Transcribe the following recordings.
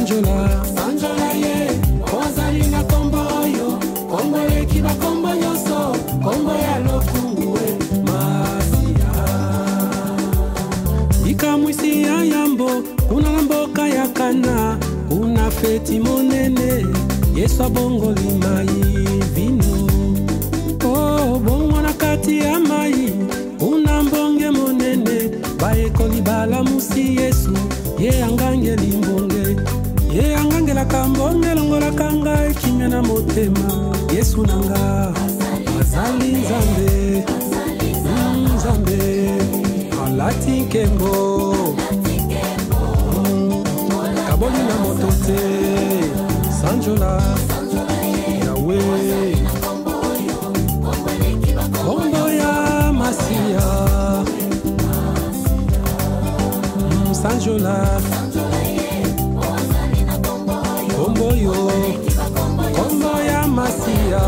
Sanjola, Sanjola ye, ozali na kombo oyo, kombo leki ba kombo nyoso, kombo ya lokungu Masia. Ikamwisi ya yambo, kuna na mboka ya Kana, kuna feti monene, Yesu abongoli mai vino. Oh, bongo na kati ya mai, kuna mbonge monene, baekoli bala musi Yesu, ye angange limbonge, ye angange la kambonge longola kanga kimya na motema. Yesu nanga, azali Nzambe, Nzambe, alati kembo, kaboli na motote, Sanjola, Yahweh, kombo ya Masia, Sanjola, kombo yo, kombo ya Masia.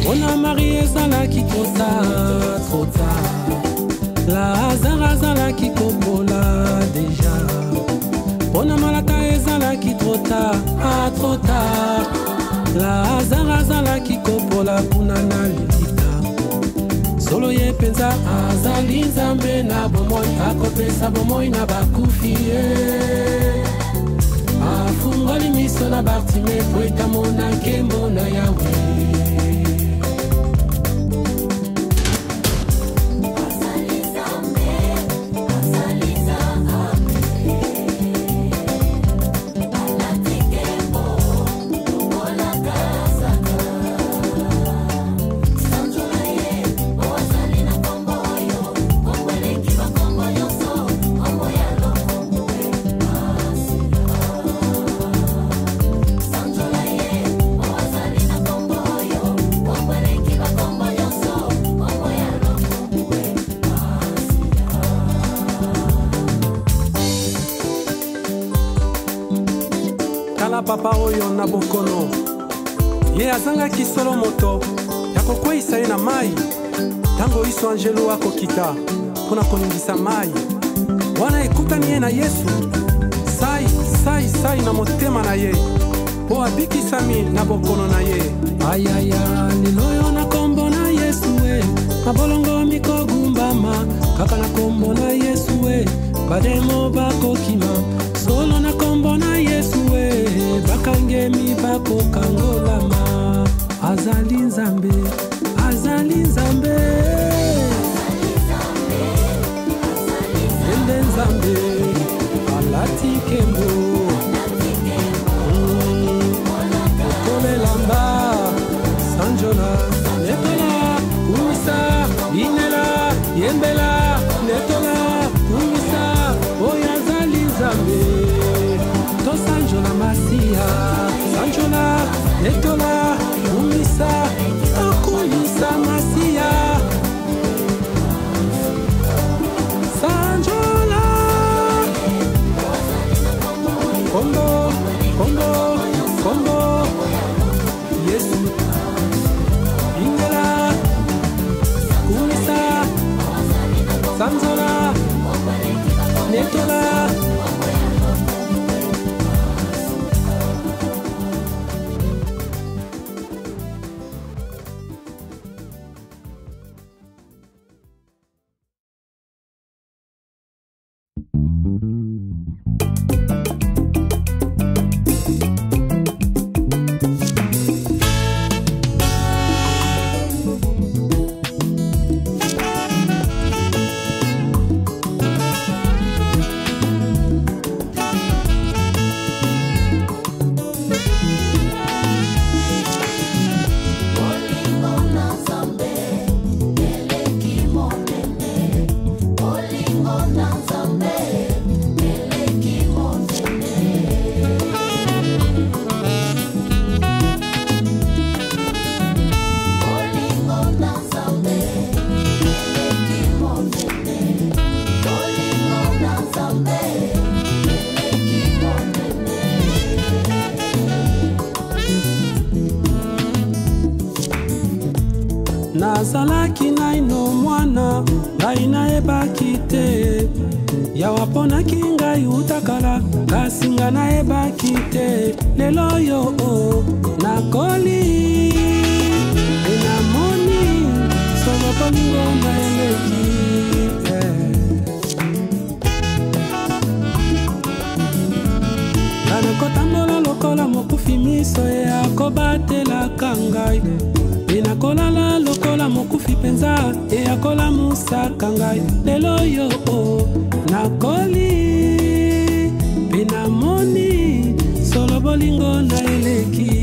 Ona Marie ezalaki trota, Lazare azalaki kobola deja. Ona Malata ezalaki trota, Lazare azalaki kobola kuna na lilita. Solo ye penza azali Nzambe na bomoi, akopesa bomoi na bakufi afungoli miso na Bartime po etamona nkembo na Yahweh. Papa oyo na bokono, ye azanga kisolo moto ya kokweyisa ye na mai, tango iso angelo akokita pona koningisa mai. Wana ekutani ye na Yesu, sai na motema na ye, po abikisami na bokono na ye. Ayaya, liloyo na kombo na Yesu na bolongo mikogumbama, kaka na kombo na Yesu bademo bakokima. Solo na kombo na Yesu bakangemi bako kangolama. Azali Nzambe, azali Nzambe, ende Nzambe, alati kembo, okole lamba, Sanjola, netola, umisa, inela, yembela, netola, umisa, oya azali Nzambe. Sanjola Masia, Sanjola, Netola, Umisa, Akulisa Masia, Sanjola, Kombo, Kombo, Kombo, Yesu, Ingela, Umisa, Sanjola, Netola. nazalaki naino mwana ngai nayebaki te yawa mponaki ngai utakala kasi nga nayebaki te lelo oyo nakoli enamoni solo bolingo na eleki nakotambola lokola mokufi miso yakobatelaka ngai nakolala lokola mokufi penza yakolamusaka ngai lelo oyo nakoli mpe namoni solo bolingo na eleki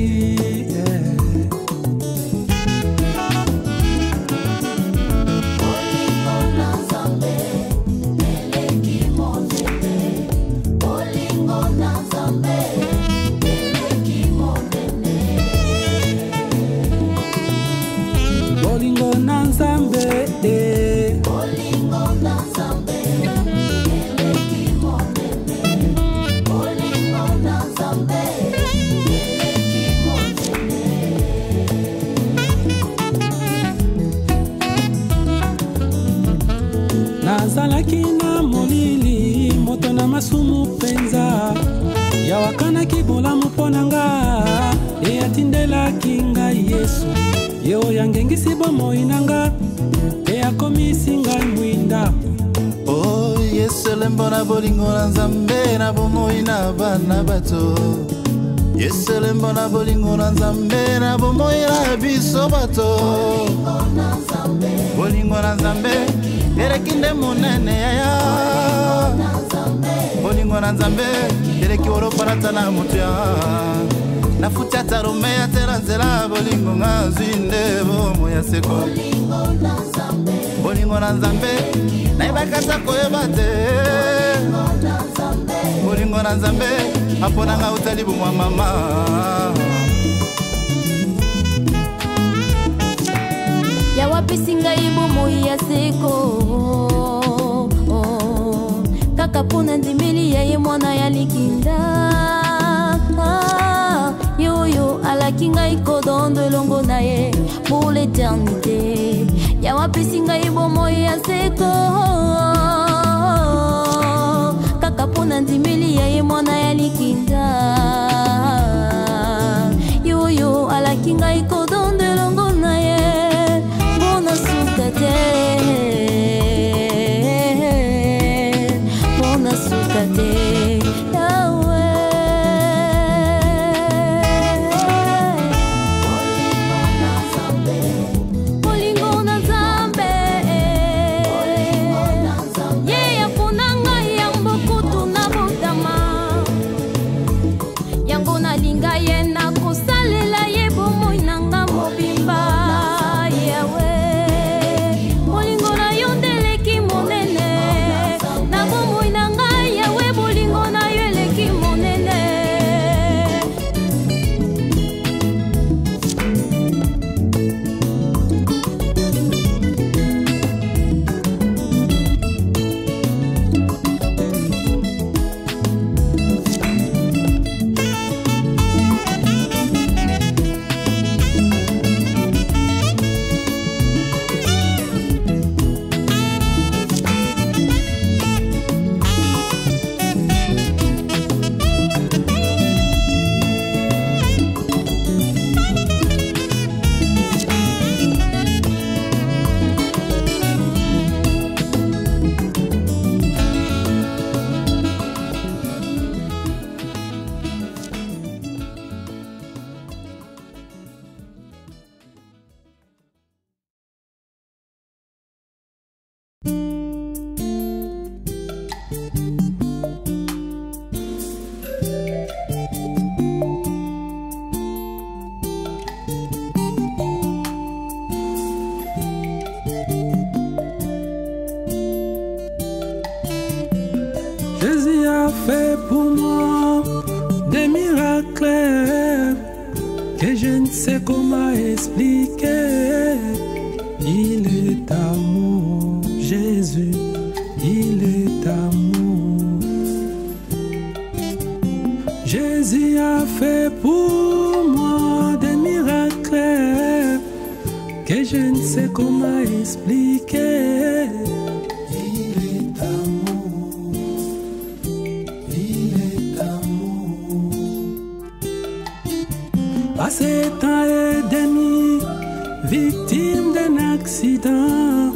nazalaki na molili moto na masumu penza yawakanaki bolamu mponanga eyatindelaki ngai yesu yo yangengisi bomoi nanga eyakomisi ngai mwinda oh yesu elembo na bolingo na nzambe na bomoi na bana bato yesu elembo na bolingo na nzambe na bomoi na biso bato bolingo na nzambe eleki nde monene yaya bolingo na nzambe eleki olopanata na moto ya nafuti ata rome ya tela nzela bolingo nga zwi nde bomo ya seko bolingo na nzambe nayebakasa koyeba te bolingo na nzambe aponanga utali bomwa mama yawapesi ngai bomoi ya seko kaka mpona ndimeli ya ye mwana ya likinda yoyo alaki ngai kodondo elongo na ye pour l'éternité yawapesi ngai bomoi ya seko kaka mpona ndimeli ya ye mwana ya likinda yoyo alaki ngai kodondo elongo na ye bona suka te bona suka te Jésus a fait pour moi des miracles que je ne sais comment expliquer. Il est amour, Jésus, il est amour. Jésus a fait pour moi des miracles que je ne sais comment expliquer. Il est amour, il est amour. À 7 ans et demi, victime d'un accident,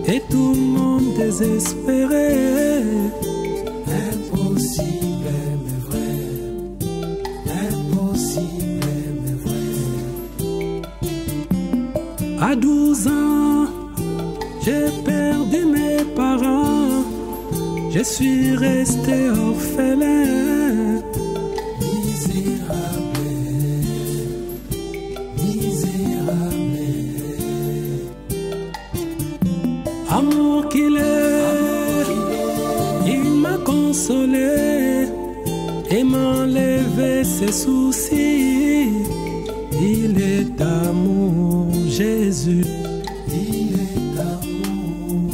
et tout le monde désespéré. Impossible mais vrai, impossible mais vrai. À 12 ans, j'ai perdu mes parents, je suis resté orphelin. Misérable, misérable. Amour qu'il est, il m'a consolé et m'a enlevé ses soucis. Il est amour, Jésus. Il est amour.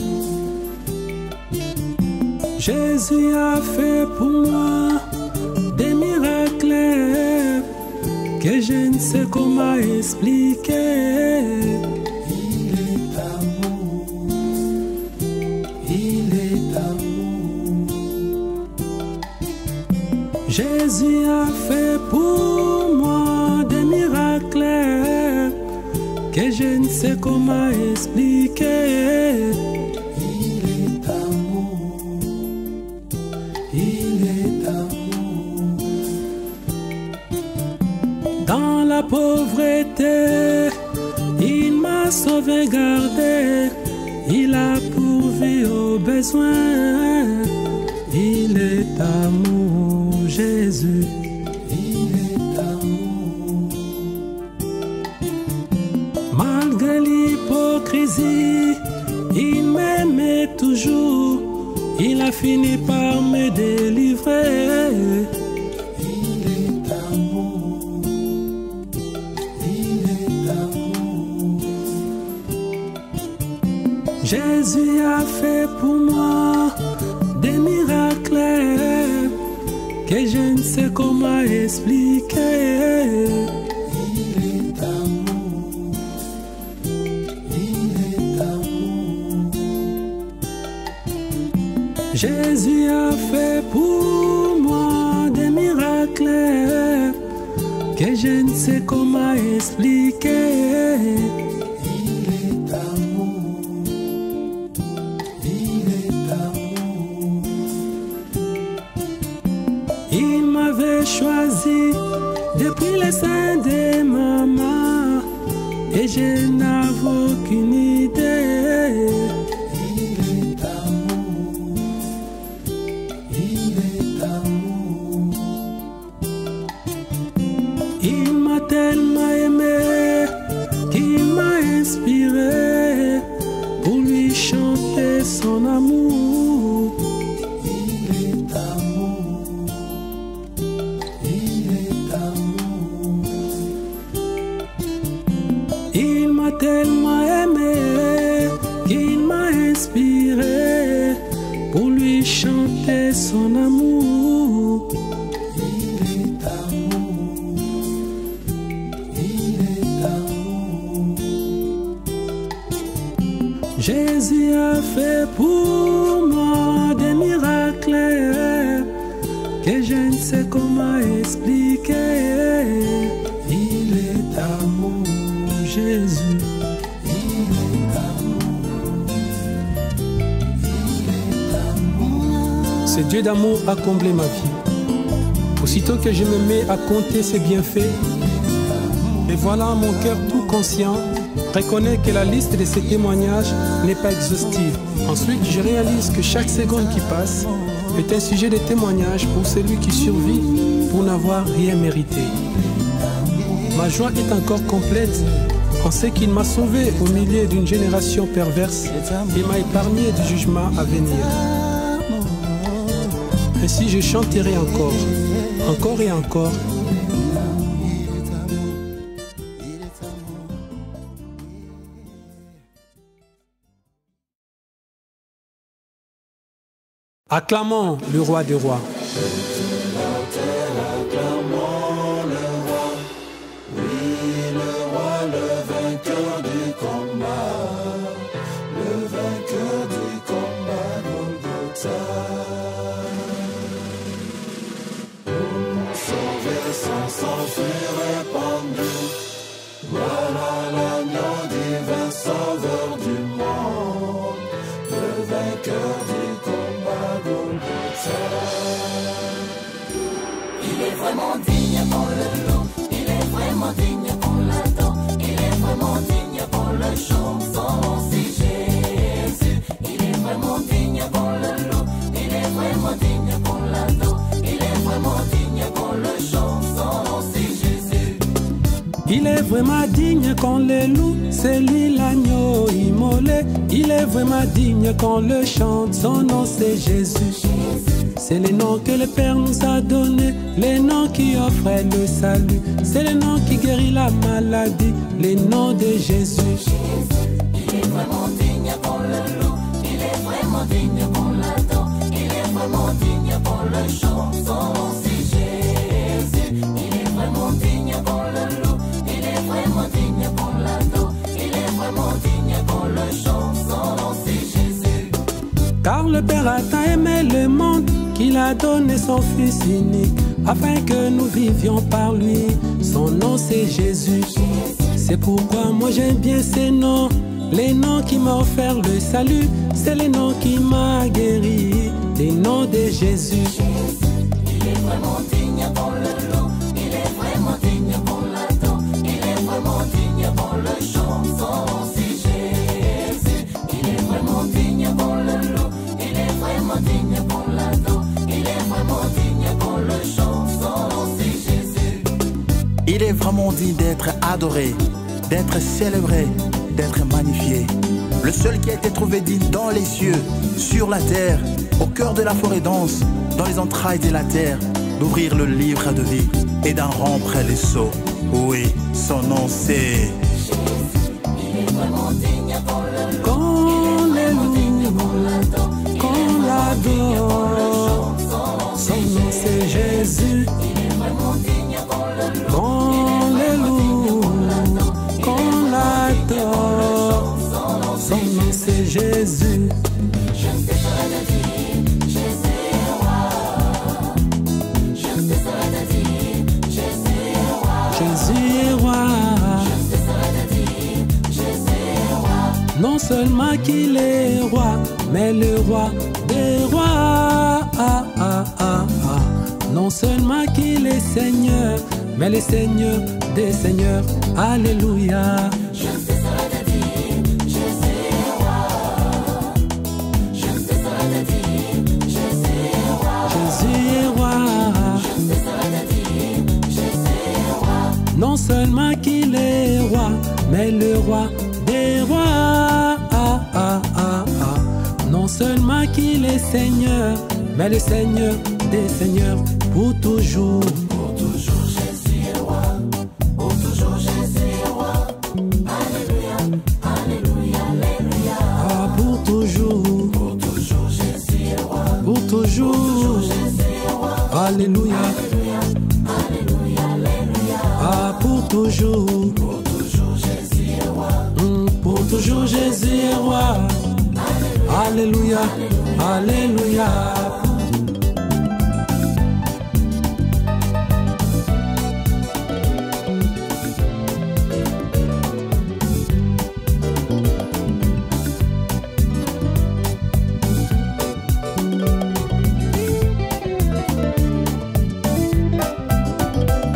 Jésus a fait pour moi des miracles que je ne sais comment expliquer. Il est amour. Il est amour. Jésus a fait pour moi des miracles que je ne sais comment expliquer. Il est amour. Il est amour. Dans la pauvreté, il m'a sauvegardé. Il a pourvu aux besoins. Il est amour, Jésus. Il est amour. Malgré l'hypocrisie, il m'aimait toujours. Il a fini par me délivrer. Il est amour. Il est amour. Jésus a fait pour moi des miracles que je ne sais comment expliquer. Il est amour. Il est amour. Jésus a fait pour moi des miracles que je ne sais comment expliquer. Il est amour. Il est amour. Il m'avait choisi depuis le sein de maman et je n'avais aucune idée. Il est amour. Il est amour. Il m'a tellement aimé qu'il m'a inspiré pour lui chanter son amour. Il est amour. Il est amour. Il m'a tellement aimé qu'il m'a inspiré pour lui chanter son amour. Il est amour. Il est amour. Jésus a fait pour moi des miracles que je ne sais comment expliquer. Il est amour, Jésus. Il est amour. Il est amour. Ce Dieu d'amour a comblé ma vie. Aussitôt que je me mets à compter ses bienfaits, et voilà mon cœur tout conscient reconnaît que la liste de ces témoignages n'est pas exhaustive. Ensuite, je réalise que chaque seconde qui passe est un sujet de témoignage pour celui qui survit pour n'avoir rien mérité. Ma joie est encore complète en ce qu'il m'a sauvé au milieu d'une génération perverse et m'a épargné du jugement à venir. Ainsi je chanterai encore et encore. Acclamons le roi des rois. Acclamons le roi, oui, le roi, le vainqueur. vainqueur du combat, le vainqueur du combat, Golgotha. Pour nous sauver, son sang fut répandu. Voilà l'agneau divin, sauveur du monde, le vainqueur du combat, Golgotha. Il est vraiment digne qu'on le loue, il est vraiment digne qu'on l'adore, il est vraiment digne qu'on le chante, son nom c'est Jésus. Il est vraiment digne qu'on le loue, il est vraiment digne qu'on l'adore, il est vraiment digne qu'on le chante, son nom c'est Jésus. Il est vraiment digne qu'on le loue, c'est lui l'agneau immolé. Il est vraiment digne qu'on le chante, son nom c'est Jésus. C'est le nom que le Père nous a donné, les noms qui offrent le salut. C'est le nom qui guérit la maladie, les noms de Jésus. Il est vraiment digne qu'on le loue, il est vraiment digne qu'on l'adore, il est vraiment digne qu'on le chante, son nom c'est Jésus. Il est vraiment digne qu'on le loue, il est vraiment digne qu'on l'adore, il est vraiment digne qu'on le chante, son nom c'est Jésus. Car le Père a tant aimé le monde qu'il a donné son Fils unique, afin que nous vivions par lui. Son nom c'est Jésus. C'est pourquoi moi j'aime bien ces noms, les noms qui m'ont offert le salut. C'est les noms qui m'ont guéri, les noms de Jésus. Il est vraiment digne qu'on le loue, il est vraiment digne qu'on l'adore, il est vraiment digne qu'on le chante, son nom c'est Jésus. Il est vraiment digne qu'on le loue, il est vraiment digne qu'on l'adore, il est vraiment digne qu'on le chante, son nom c'est Jésus. Il est vraiment digne d'être adoré, d'être célébré, d'être magnifié. Le seul qui a été trouvé digne dans les cieux, sur la terre, au cœur de la forêt dense, dans les entrailles de la terre, d'ouvrir le livre de vie et d'en rompre les sceaux. Oui, son nom c'est Jésus. Il est vraiment digne qu'on le loue, Qu'on le loue, qu'on l'adore, son nom c'est Jésus. il est vraiment digne qu'on le loue, Qu'on le loue, qu'on l'adore, son nom c'est Jésus. je ne cesserai de dire, Jésus est roi. Je ne cesserai de dire, Jésus est roi. Jésus est roi. Je ne cesserai de dire, Jésus est roi. Non seulement qu'il est roi, mais le roi des rois. Non seulement qu'il est Seigneur, mais le Seigneur des seigneurs. Alléluia. Je ne cesserai de dire, Jésus est roi. Je ne cesserai de dire, Jésus est roi. Jésus est roi. Je ne cesserai de dire, Jésus est roi. Non seulement qu'il est roi, mais le roi des rois. Non seulement qu'il est Seigneur, mais le Seigneur des seigneurs pour toujours. Pour toujours Jésus est roi. Pour toujours Jésus est roi. Alléluia, alléluia, alléluia. Ah, pour toujours. Pour toujours Jésus est roi. Pour toujours. Jésus est roi. Alléluia. Alléluia, alléluia, alléluia. Ah, pour toujours. Pour toujours Jésus est roi. Pour toujours Jésus est roi. Alléluia. Alléluia.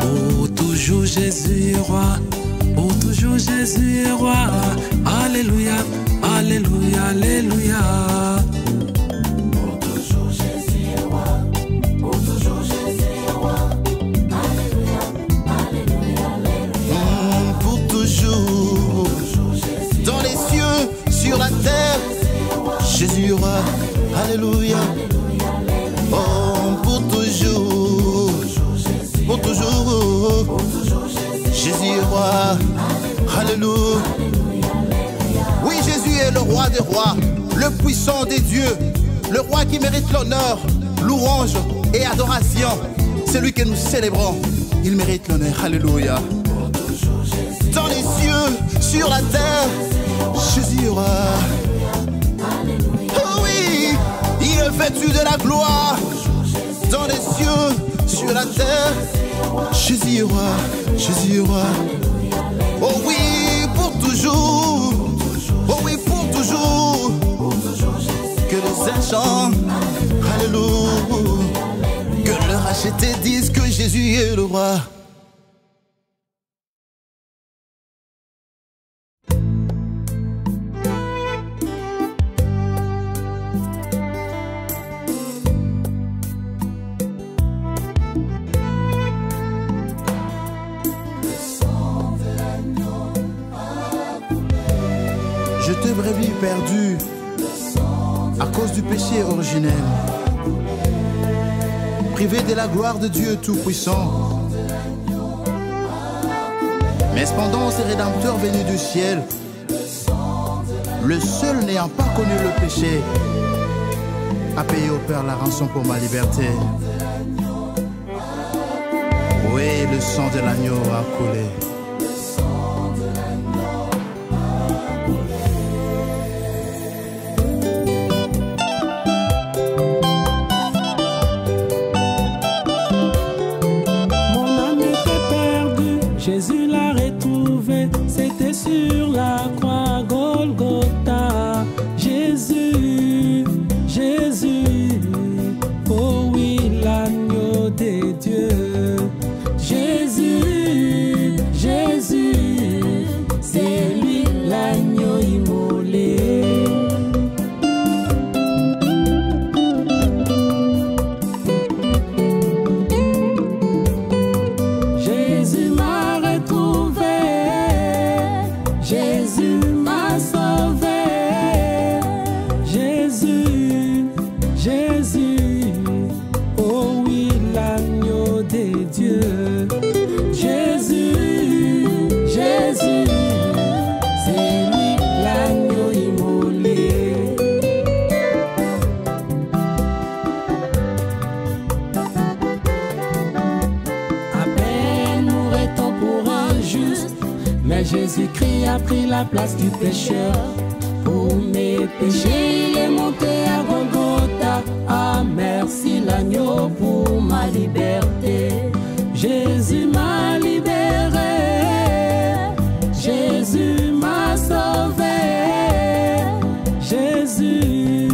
Pour toujours Jésus est roi. Pour toujours Jésus est roi. Alléluia. Alléluia. Alléluia. Pour toujours Jésus est roi. Pour toujours Jésus est roi. Alléluia, alléluia, alléluia. pour toujours. Dans les cieux, sur la terre, Jésus est roi. Alléluia. Oh, pour toujours. Pour toujours. Jésus est roi. Alléluia. Oui, Jésus est le roi des rois, le puissant des dieux, le roi qui mérite l'honneur, louange et adoration. C'est lui que nous célébrons. Il mérite l'honneur. Alléluia. Dans les cieux, sur la terre, Jésus est roi. Oh oui, il est vêtu de la gloire dans les cieux, sur la terre, Jésus est roi, Jésus est roi. Oh oui, pour toujours, oh oui, pour toujours, que les saints chantent, alléluia, que le racheté dise que Jésus est le roi. Je te brebis perdu à cause du péché originel, privé de la gloire de Dieu Tout-Puissant. Mais cependant, ce Rédempteur venu du ciel, le seul n'ayant pas connu le péché, a payé au Père la rançon pour ma liberté. Oui, le sang de l'agneau a coulé. Jésus l'a retrouvé, c'était sur la croix Golgotha. Jésus, Jésus, oh oui, l'agneau de Dieu. Jésus, Jésus, c'est lui l'agneau immolé. Jésus m'a retrouvé, Jésus m'a sauvé. Jésus, Jésus, oh oui, l'agneau de Dieu. Jésus, Jésus, c'est lui l'agneau immolé. À peine mourrait-on pour un juste, mais Jésus-Christ a pris la place du pécheur. Pour mes péchés, il est monté à Golgotha. Ah, merci l'agneau pour ma liberté. Jésus m'a libéré, Jésus m'a sauvé. Jésus,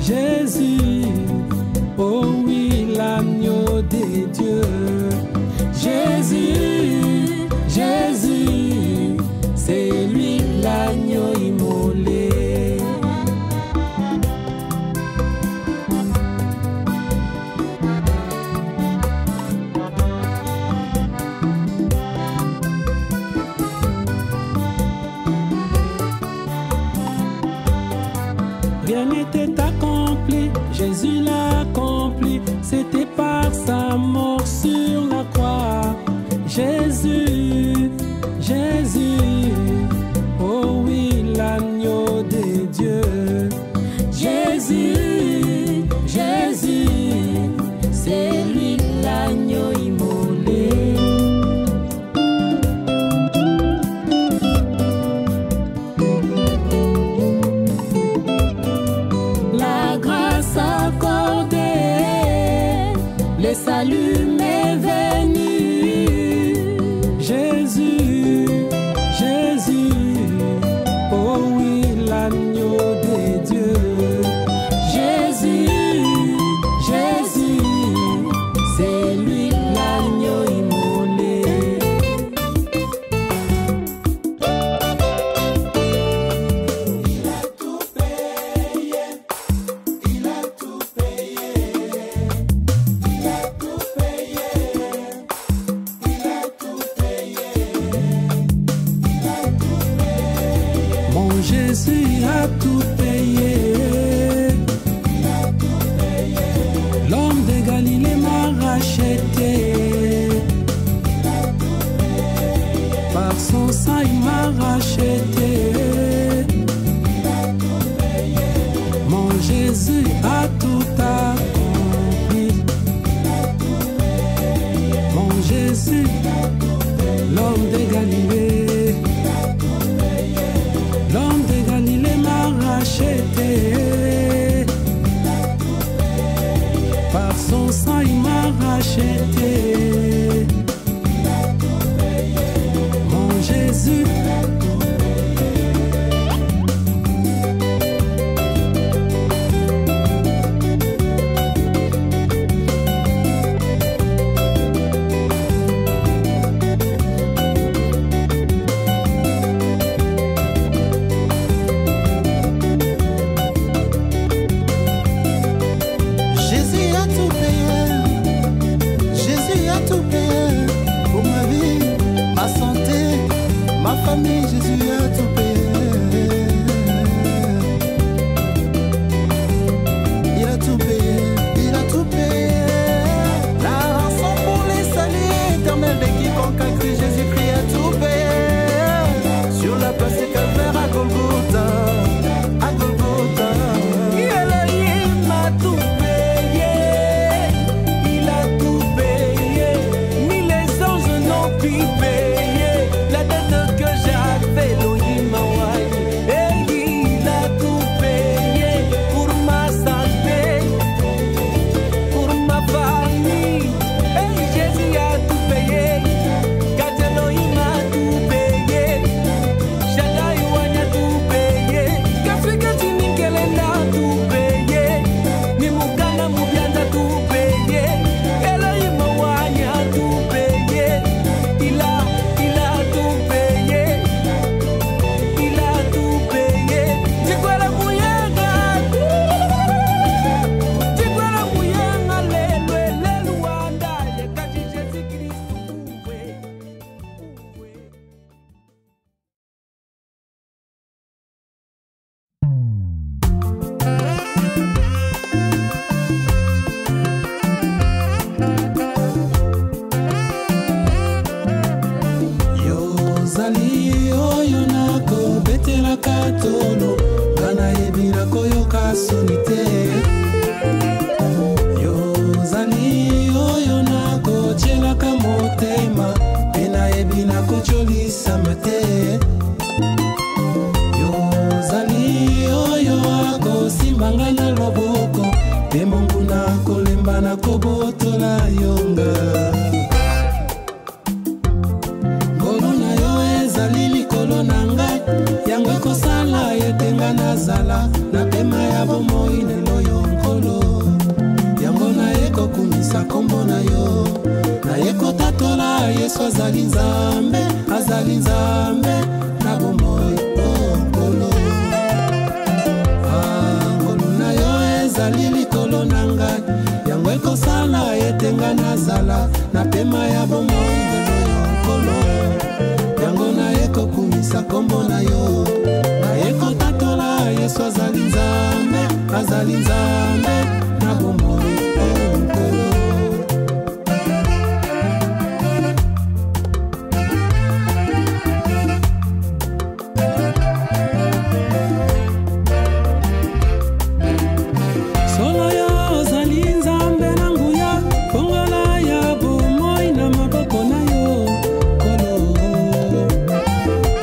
Jésus, oh oui, l'agneau de Dieu. Jésus, Jésus, c'est lui l'agneau immolé. Rien n'était accompli, Jésus l'a accompli. C'était par sa mort sur la croix. Jésus, Jésus, oh oui, l'agneau de Dieu. Jésus, Jésus, c'est lui l'agneau immolé. La grâce accordée, le salut m'est venu. Jésus, Jésus, oh oui, l'agneau de Dieu. Jésus, Jésus, c'est lui l'agneau immolé. Il a tout payé, il a tout payé, il a tout payé, il a tout payé, il a tout payé. Mon Jésus a tout payé. Il a tout payé. L'homme de Galilée m'a racheté. Il a tout payé. Par son sang il m'a racheté. Il a tout payé. Mon Jésus a tout accompli. Il a tout payé. Mon Jésus, l'homme de Galilée. Il a tout racheté. Par son sang, il m'a racheté. Mon Jésus. Jésus a tout payé. Il a tout payé, il a tout payé. La rançon pour les saluts éternels de quiconque a cru Jésus-Christ a tout payé. Sur la place du Calvaire à Golgotha, à Golgotha. Elohim a tout payé, il a tout payé. Ni les anges n'ont pu payer la dette que j'avais. Elohim et il a tout payé pour ma santé, pour ma famille. Et Jésus a tout payé, car Elohim a tout payé. Shaddai a tout payé, Kafrika Tinikelena a tout payé, Nimukana Mubianda tout payé. Elohim a tout payé, il a tout payé. Il a tout payé. Tikwala Muyanga, Tikwala Muyanga, le Luanda, le Kaji Jésus-Christ. Yozali oyo nako betela katolo ngana yebira koyoka sonite. Yozali oyo nako chelaka motema pena yebina kocholisa mate. Yozali oyo ako simbanga na loboko te Mungu nako lemba na kobotola yonga. Likolo na ngai yango ekosala yetenga nazala na pema ya bomoi lelo yo nkolo. Yango nayekokumisa kombo na yo, nayekotatola Yesu azali Nzambe, azali Nzambe na bomoi nkolo. Ngolu na yo ezali likolo na ngai yango ekosala yetenga nazala na pema ya bomoi lelo yo nkolo. Yango nayekokumisa kombo na yo, nayekotatola Yesu azali Nzambe, azali Nzambe na bomoi nkolo. Solo yo ozali Nzambe na nguya, fongola ya bomoi na maboko na yo nkolo.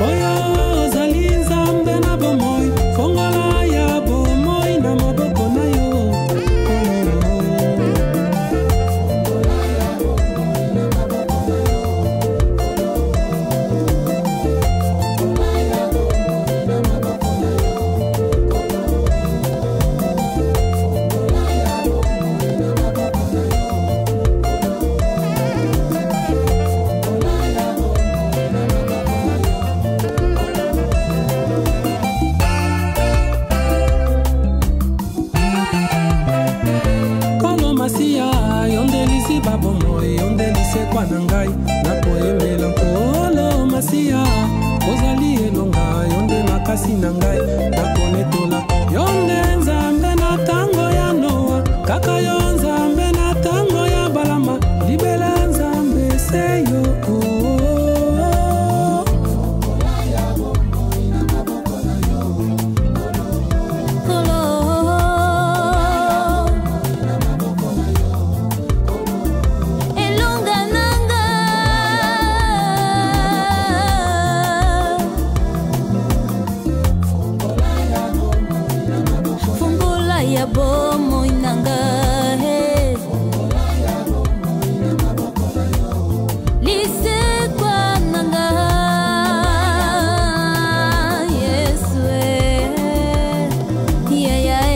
Oyo ozali Nzambe na bomoi, fongola ya bomoi na maboko na yo kwa na ngai nakoyembela nkolo Masiya, ozali elonga yonde makasi na ngai nakonetola yonde Nzambe na tango ya Noa, kaka yo Nzambe na tango ya Balama, libela Nzambe seyo bomoi nanga lisekwa nanga Yesu yeah yeah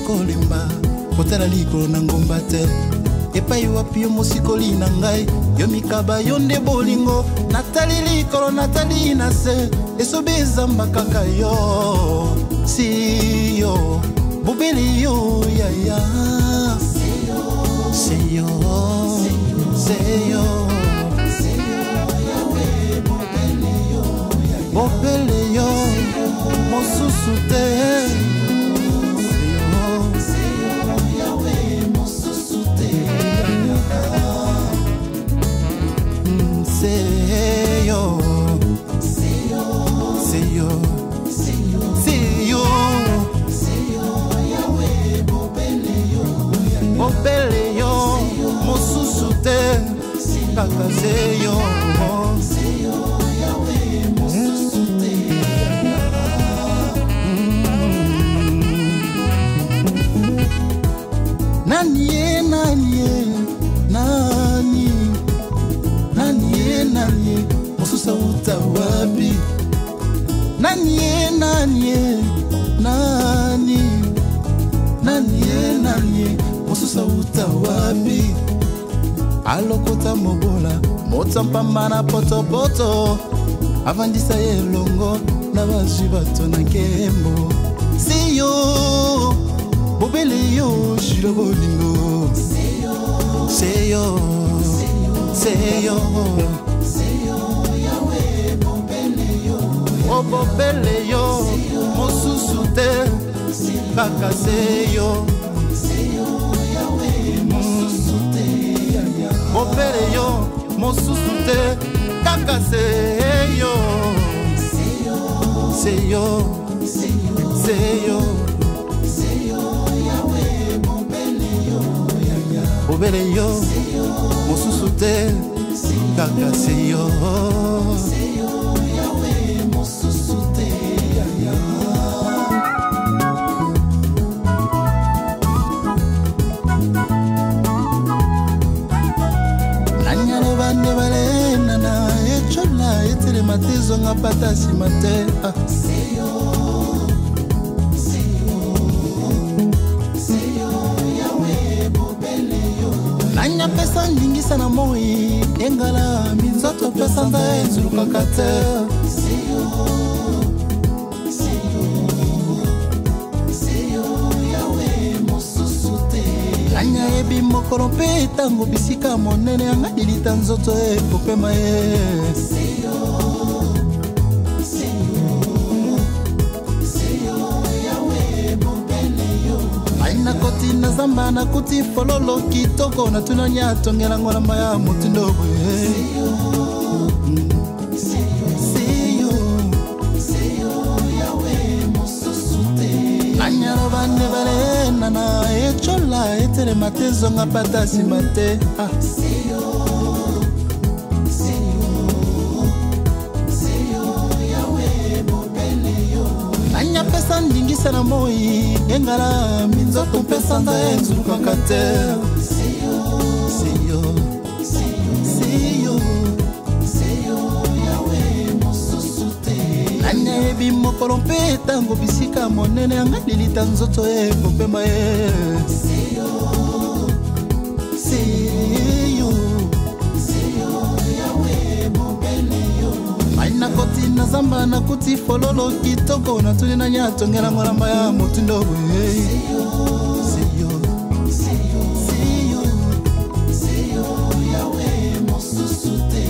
ekolimba kotala likolo na ngomba te epai wapi yo mosikoli na ngai yo mikaba yo nde bolingo natali likolo natali na se esobe ezamba kaka yo si yo bobeli yo yaya seyo seyo bobeli yo mosusu te kaka seyo nani mosusa uta wapi nani mosusa uta wapi alokota mobola motsampamba na potopoto avandisa elongo na bazwi bato na nkembo siyo bobele yo shilo bolingo Seyo Yahweh Bobeleyo Oh Bobeleyo Mosusu te Kaka Seyo Yahweh Mosusu te Bobeleyo Mosusu te Kaka Seyo Seyo Yahweh Bobeleyo Mosusu te Kaka Seyo Yahweh Mosusu te Nanyalo bande balena na echola etele matezo ngapata simate Seyo Yahweh Bobeleyo Nanya pesa ndingisa na moi engala minzoto pesa nda ezuluka kate Seyo Yahweh Mosusu te Nanya ebi mokolo pe tango bisika monene anga dilita nzoto epopema ye Seyo Yahweh Bobeleyo Aina koti na zamba na kuti fololo kitoko na tunanya tongela ngona maya mutindogo Yahweh Mosusu te Anyaro bande balena na echola etere matezo ngapata simate Seyo Yahweh Bobeleyo Anya pesa ndingisa na moi engala minzoto pesa nda ezuluka kate Seyo Yahweh Mosusu te Anya ebi mokolo pe tango bisika monene anga lilita nzoto epopema ye Seyo Yahweh Bobeleyo Aina koti na zamba na kuti fololo kitoko na tuni na nyatongela ngolamba ya mutindogo Yahweh Mosusu te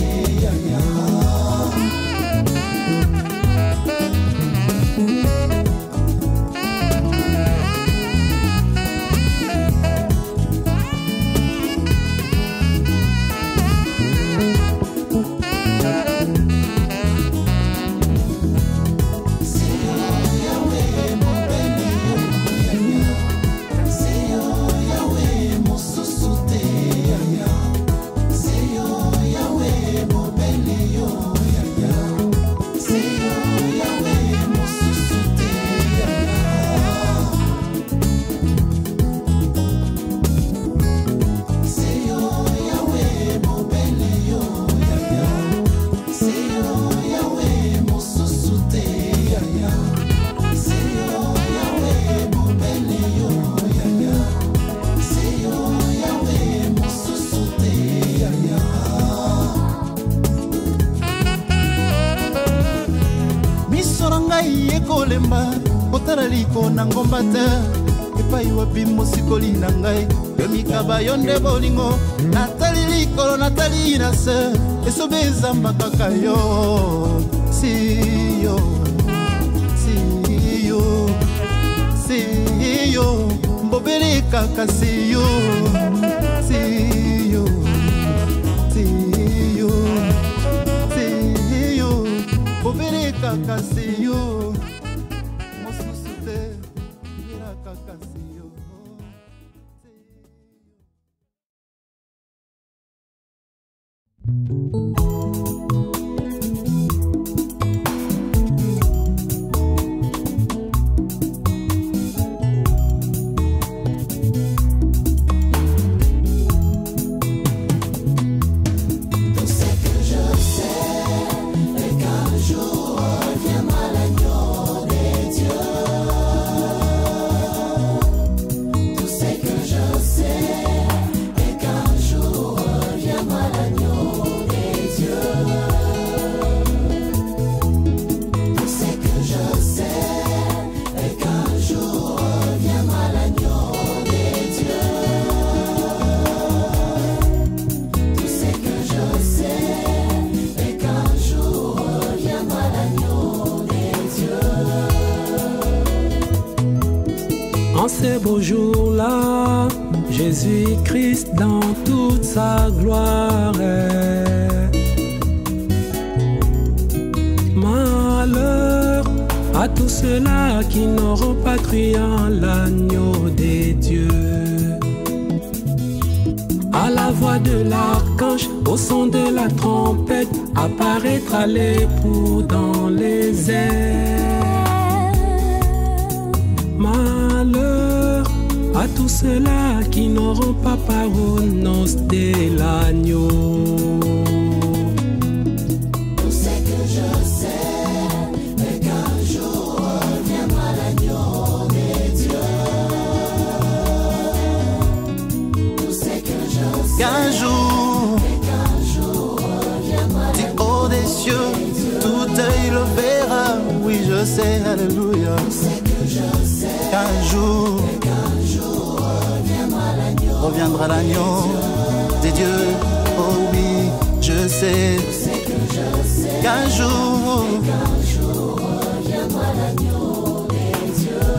Kolemba otaraliko na ngomba te epai wapi mosikoli na ngai yo mikaba yo nde bolingo natali likolo natali na se esobe zamba kaka yo siyo mbobele kaka siyo mbobele kaka siyo ces beaux jours-là, Jésus-Christ dans toute sa gloire. Malheur à tous ceux-là qui n'auront pas cru en l'agneau des dieux. À la voix de l'archange, au son de la trompette, apparaîtra l'époux dans les airs. Malheur à tous ceux-là qui n'auront pas part aux noces de l'agneau. Tout ce que je sais est qu'un jour viendra l'agneau des dieux. Tout ce que je sais qu'un jour viendra du haut des cieux, tout œil le verra. Oui, je sais, alléluia. Qu'un jour reviendra l'agneau des dieux. Oh oui, je sais. Qu'un jour reviendra l'agneau des dieux.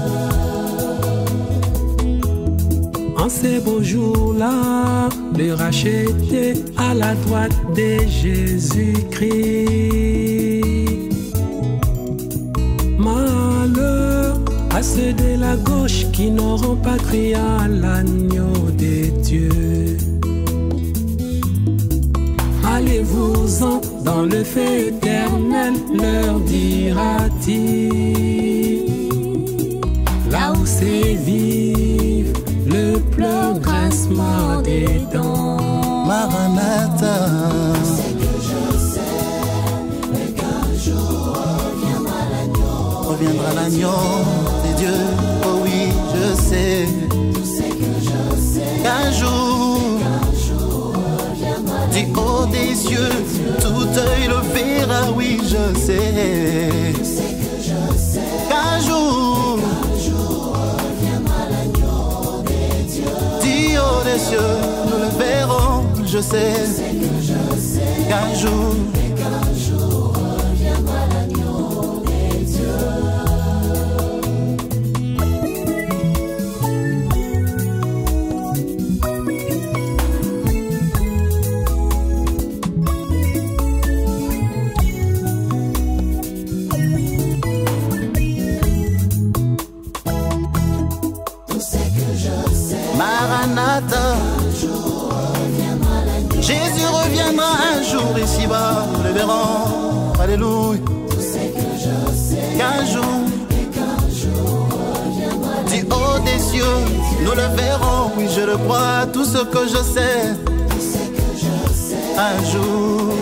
En ces beaux jours-là, le racheté à la droite de Jésus-Christ. Malheur à ceux de la gauche qui n'auront pas cru à l'agneau des dieux. Allez-vous-en dans le feu éternel, leur dira-t-il. Là où s'évive le pleur, grincement des dents. Maranatha. Reviendra l'agneau des dieux. Oh oui, je sais. Qu'un jour du haut des cieux, tout œil le verra. Oui, je sais. Qu'un jour du haut des cieux, nous le verrons. Je sais. Qu'un jour Maranatha. Jésus reviendra un jour ici-bas, nous le verrons. Alléluia. Qu'un jour du haut des cieux, nous le verrons. Oui, je le crois, tout ce que je sais. Un jour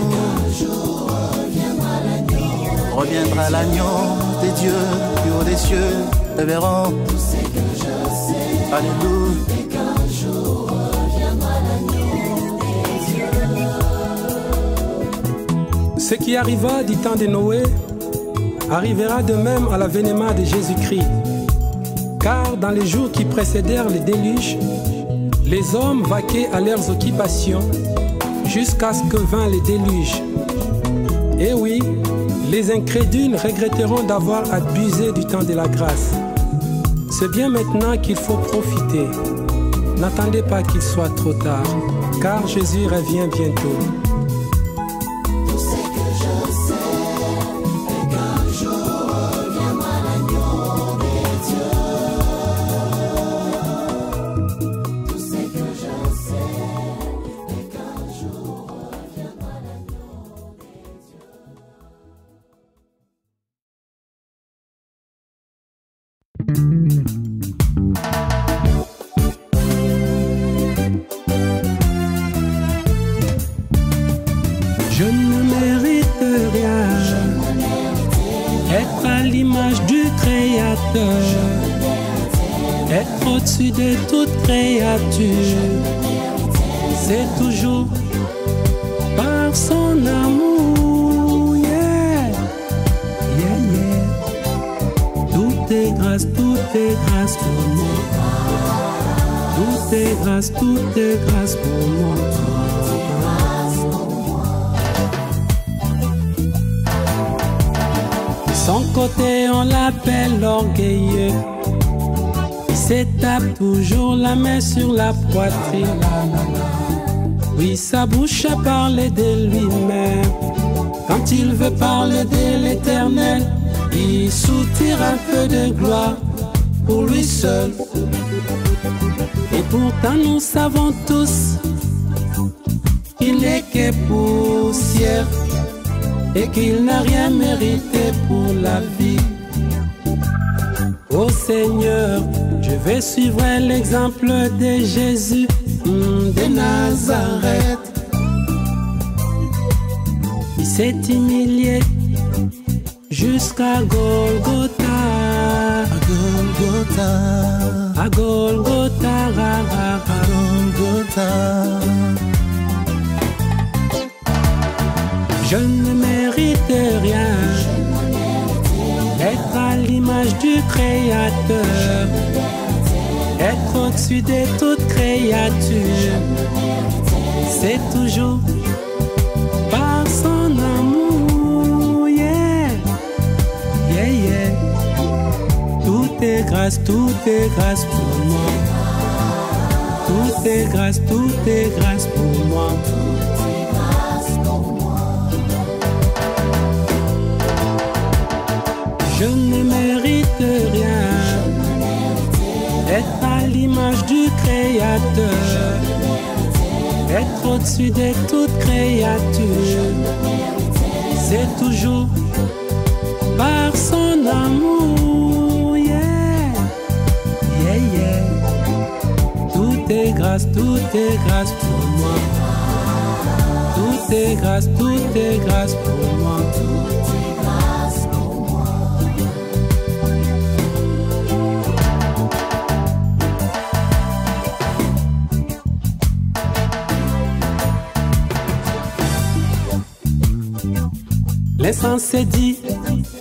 reviendra l'agneau des dieux, du haut des cieux, le verrons. Alléluia. Ce qui arriva du temps de Noé arrivera de même à l'avènement de Jésus-Christ. Car dans les jours qui précédèrent le déluge, les hommes vaquaient à leurs occupations jusqu'à ce que vint le déluge. Et oui, les incrédules regretteront d'avoir abusé du temps de la grâce. C'est bien maintenant qu'il faut profiter. N'attendez pas qu'il soit trop tard, car Jésus revient bientôt. Je ne mérite rien, être à l'image du Créateur, être au-dessus de toute créature, c'est toujours par son amour, yeah, yeah, yeah. Tout est grâce pour moi, tout est grâce pour moi. Son côté on l'appelle orgueilleux, se tape toujours la main sur la poitrine. Oui, sa bouche a parlé de lui-même. Quand il veut parler de l'Éternel, il soutire un peu de gloire pour lui seul. Et pourtant nous savons tous qu'il n'est que poussière et qu'il n'a rien mérité pour la vie. Ô Seigneur, je vais suivre l'exemple de Jésus de Nazareth. Il s'est humilié jusqu'à Golgotha. À Golgotha, à Golgotha. Je ne mérite rien, être à l'image du Créateur, être au-dessus de toute créature. C'est toujours par son amour, yeah, yeah, yeah. Tout est grâce pour moi. Tout est grâce pour moi. Je ne mérite rien, être à l'image du Créateur, être au-dessus de toute créature. C'est toujours par son amour, yeah, yeah, yeah. Tout est grâce pour moi. Tout est grâce pour moi. L'essence est dit,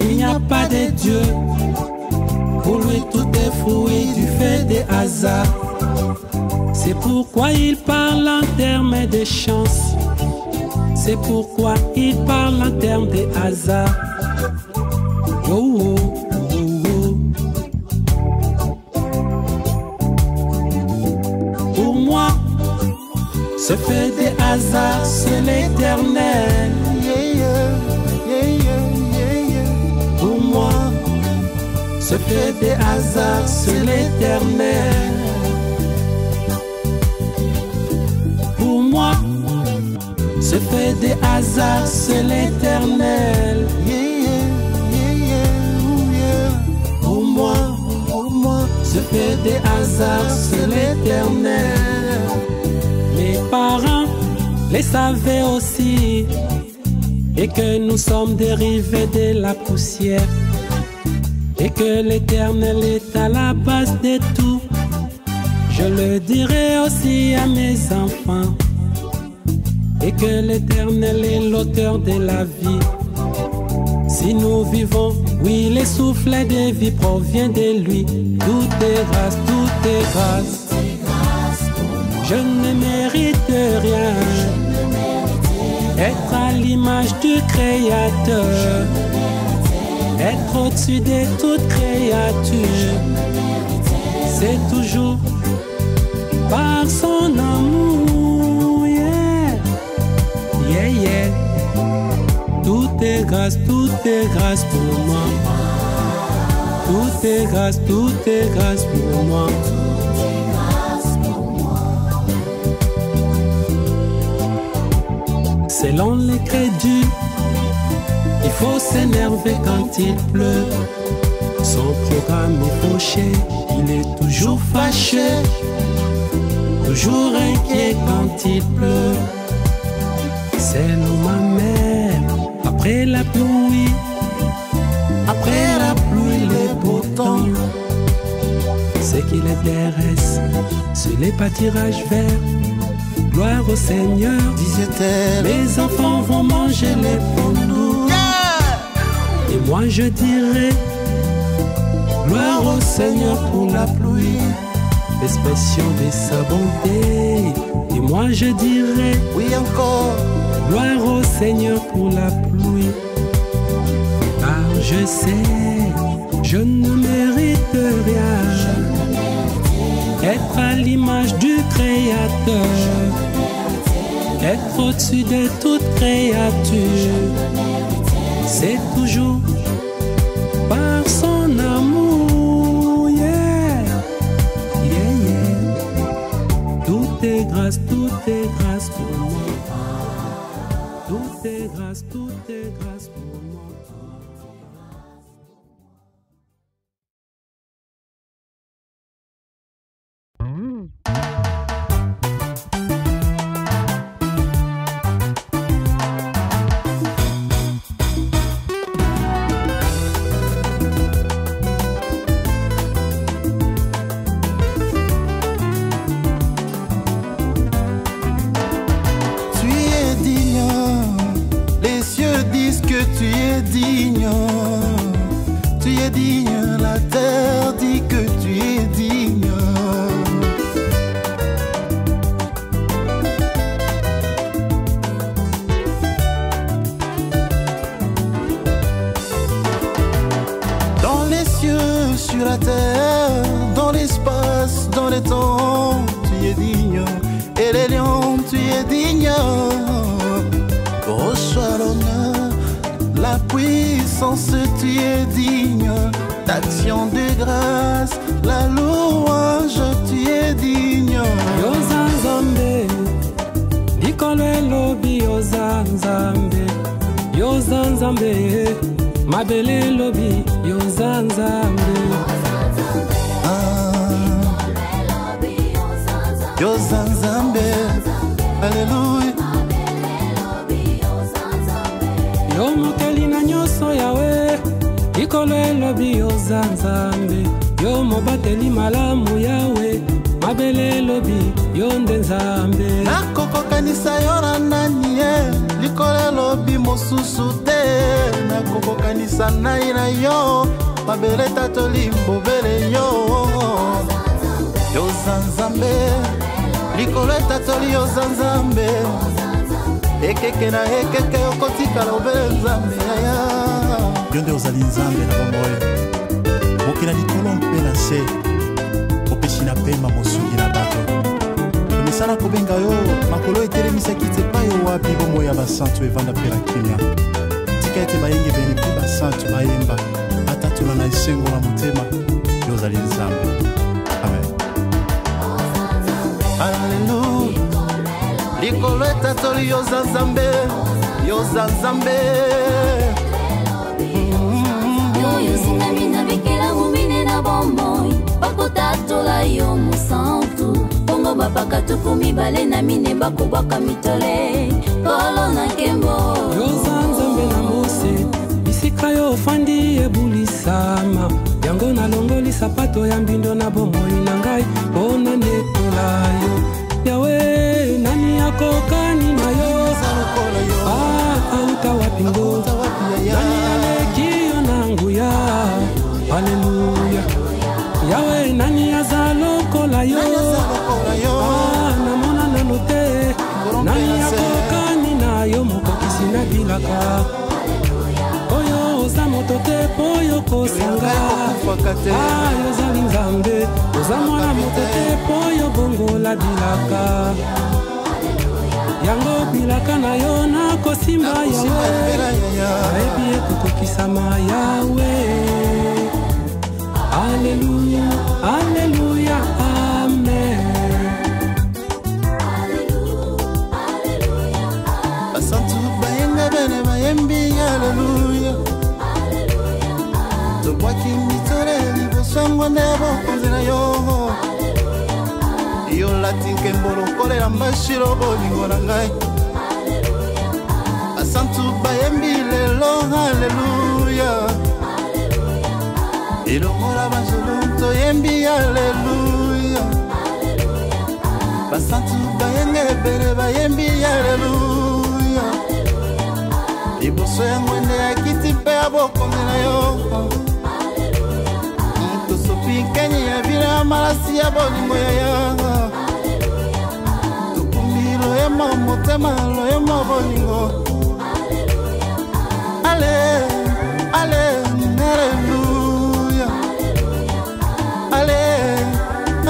il n'y a pas de Dieu. Pour lui tout est fruit du fait des hasards. C'est pourquoi il parle en termes de chance. C'est pourquoi il parle en termes de hasard. Oh, oh, oh, oh. Pour moi, ce fait des hasards, c'est l'Éternel. Pour moi, ce fait des hasards, c'est l'Éternel. Pour moi, ce fait des hasards, c'est l'Éternel. Pour moi, ce fait des hasards, c'est l'Éternel. Mes parents les savaient aussi, et que nous sommes dérivés de la poussière, et que l'Éternel est à la base de tout. Je le dirai aussi à mes enfants, et que l'Éternel est l'auteur de la vie. Si nous vivons, oui, les souffles de vie proviennent de lui. Tout est grâce, tout est grâce. Je ne mérite rien, être à l'image du Créateur, être au-dessus de toute créature. C'est toujours par son amour, yeah, yeah, yeah. Tout est grâce pour moi. Tout est grâce pour moi. Selon les crédules, il faut s'énerver quand il pleut. Son programme est fauché, il est toujours fâché, toujours inquiet quand il pleut. C'est l'eau ma mère, après la pluie, les beaux temps. C'est qu'il intéresse sur les pâtirages verts. Gloire au Seigneur, disait-elle. Mes enfants vont manger les pondous. Yeah! Et moi je dirai, gloire au Seigneur pour la pluie, l'expression de sa bonté. Et moi je dirai, oui encore, gloire au Seigneur pour la pluie. Car je sais, je ne mérite rien. être à l'image du Créateur, être au-dessus de toute créature. C'est toujours par son amour, yeah, yeah, yeah. Tout est grâce pour moi. Tout est grâce pour moi. Sur la terre, dans l'espace, dans le temps, tu es digne. Et les lions, tu es digne. Reçois l'honneur, la puissance, tu es digne. D'action de grâce, la louange, tu es digne. Yozanzambe, Nikolé Lobi, Yozanzambe, Yozanzambe, Mabele Lobi, Yozanzambe. Yozanzambe, Alléluia. Yo mokeli na nyoso yawe, Nikolé Lobi, Yozanzambe. Yo mobateli malamu yawe, Mabele Lobi, Yondenzambe. Nakoko kanisa yo na nani Nikolé Lobi mosusu te. Nakoko kanisa nai na yo, Mabele tatoli mbobele yo. Yozanzambe, likolo tatoli Yozanzambe. Ekeke na ekeke okotikala obele nzambe yaya. Yonde ozali nzambe na bomoyo. Mokila likolo mpe na se. Opesi na pema mosungi na bato. Misala kobenga yo, makolo etelemisaki te pa yo wapi bomoyo ya basantu evanda mpe na kimia. Tika ete bayenge bene mpe basantu bayemba. Atatula na esengo na motema. Yo ozali nzambe. Amen. Alléluia. Likolo etatoli Yozanzambe, Yozanzambe. Yo sinami na bikela mumine na bomoi, bakotatola yo musantu. Bongo bapaka tukumi bale na mine bakubaka mitole, kolo na kembo. Yozanzambe na mose, bisika yo ofandi ebulisama. Yango na longoli sapato ya mbindo na bomoi na ngai, ona netola yo. Yawe, nani akokani na yo? Auta wapingo, nani aleki yo nangu ya? Haleluya. Yawe, nani azalokola yo? Namona nanote, nani akokani na yo? Mokokisi na bilaka. Oyo oza moto te po yo kosanga. Yozali nzambe, oza mwana moto te po yo bongola bilaka. Yango bilaka na yo na kosimba yawe. Ayebi ekokokisama yawe. Alléluia, Alléluia, Amen. Basantu bayenga bene bayembi, Alléluia. Tobwaki mitole libosango nebo konzina yo. Yo latinke mbolo kolela mbashiro bolingo na ngai. Basantu bayembi lelo, Alléluia. Ilongola banjolo toyembi, Alléluia. Basantu bayenge bene bayembi, Alléluia. Liboso ya ngwende ya kiti mpe ya bokonzi na yo. Tosopi kenyi ya vile ya malasi ya bolingo ya yanga. Tukumbi loyema motema loyema bolingo. Ale, ale, Alléluia. Ale,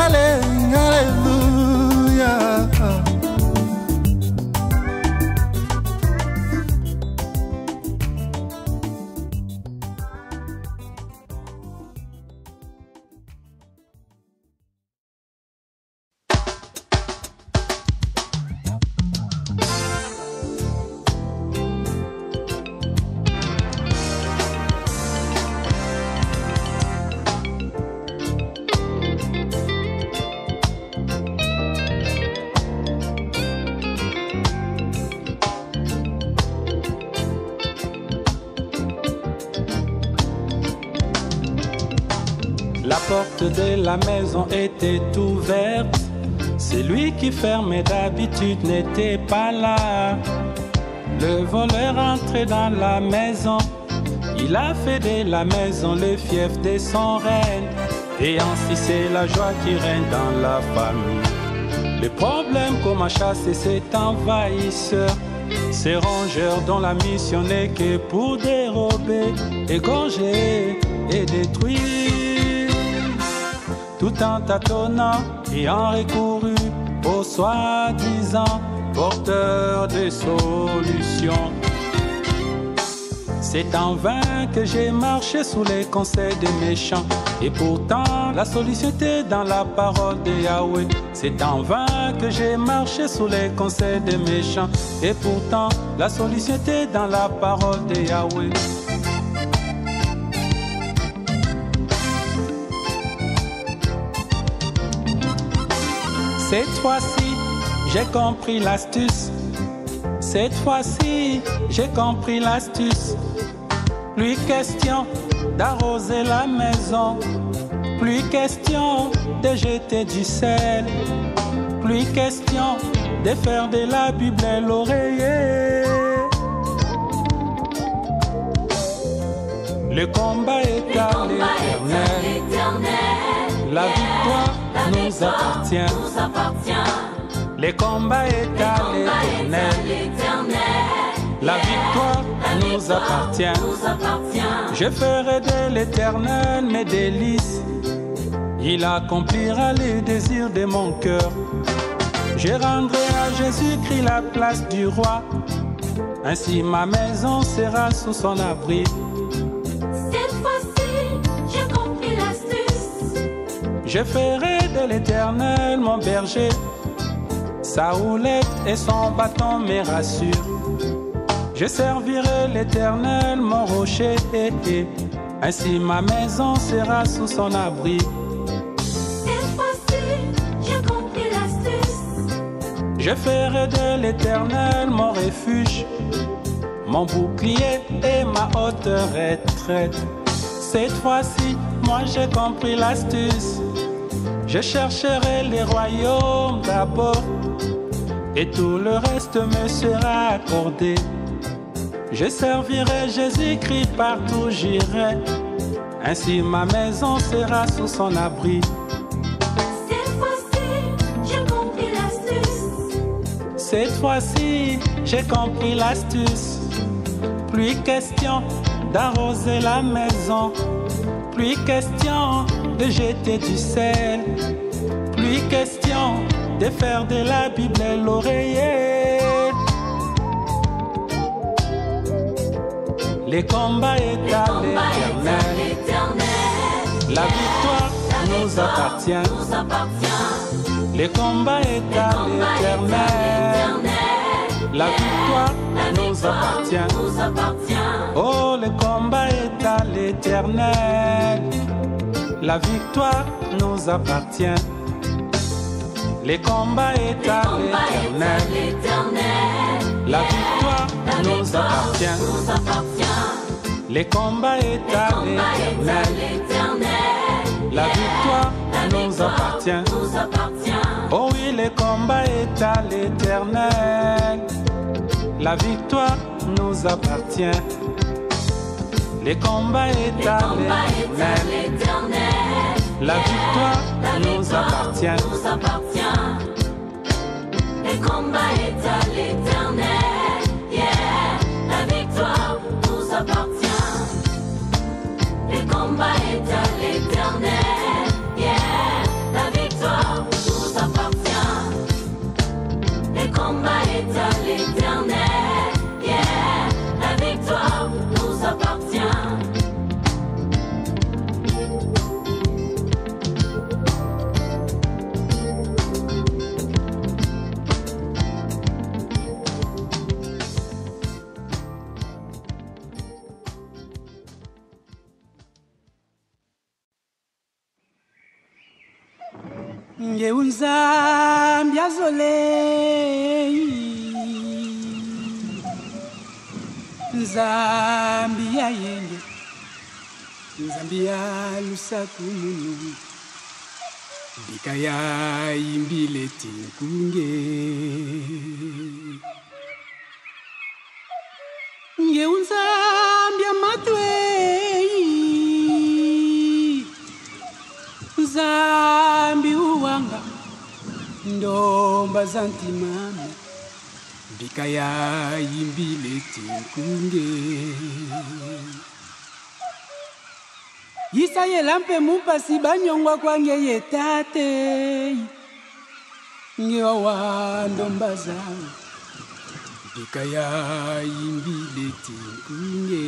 ale, porte de la maison était ouverte. Celui qui fermait d'habitude n'était pas là. Le voleur entrait dans la maison. Il a fait de la maison le fief de son règne. Et ainsi c'est la joie qui règne dans la famille. Le problème comment chasser cet envahisseur, ces rongeurs dont la mission n'est que pour dérober, égorger et détruire. Tout en tâtonnant et en recouru aux soi-disant porteurs de solutions. C'est en vain que j'ai marché sous les conseils des méchants. Et pourtant, la solution était dans la parole de Yahweh. C'est en vain que j'ai marché sous les conseils des méchants. Et pourtant, la solution était dans la parole de Yahweh. Cette fois-ci, j'ai compris l'astuce. Cette fois-ci, j'ai compris l'astuce. Plus question d'arroser la maison, plus question de jeter du sel, plus question de faire de la Bible l'oreiller. Le combat est à l'Éternel, la victoire nous appartient. Le combat est à l'Éternel, la victoire nous appartient. Je ferai de l'Éternel mes délices. Il accomplira les désirs de mon cœur. Je rendrai à Jésus-Christ la place du roi. Ainsi ma maison sera sous son abri. Cette fois-ci, j'ai compris l'astuce. Je ferai de l'Éternel mon berger. Sa houlette et son bâton me rassurent. Je servirai l'Éternel, mon rocher, ainsi ma maison sera sous son abri. Cette fois-ci, j'ai compris l'astuce. Je ferai de l'Éternel mon refuge, mon bouclier et ma haute retraite. Cette fois-ci, moi j'ai compris l'astuce. Je chercherai les royaumes d'abord, et tout le reste me sera accordé. Je servirai Jésus-Christ partout j'irai, ainsi ma maison sera sous son abri. Cette fois-ci, j'ai compris l'astuce. Cette fois-ci, j'ai compris l'astuce. Plus question d'arroser la maison, plus question de jeter du sel, plus question de faire de la Bible l'oreiller. Le combat est à l'Éternel, la victoire nous appartient. Le combat est à l'Éternel, la victoire nous appartient. Oh, le combat est à l'Éternel, la victoire nous appartient. Le combat est à l'Éternel, la victoire nous appartient. Le combat est à l'Éternel, la victoire nous appartient. Oh oui, le combat est à l'Éternel, la victoire nous appartient. Le combat est à l'Éternel, la victoire nous appartient. Le combat est à l'Éternel, yeah, la victoire nous appartient. Le combat est à l'Éternel, yeah, la victoire nous appartient. Le combat est à l'Éternel, yeah, la victoire nous appartient. Ngeunzambi azole Nzambi yayende Nzambia lusaku munu Bikaya imbile tinkunge Nge unzambia matwei Nzambi uwanga Ndomba zantimami Bikaya imbile tinkunge Isa ye lampe mupasi banyongwa kwange ye tate Nge wawa ndomba zangu Bikaya imbile tinkunge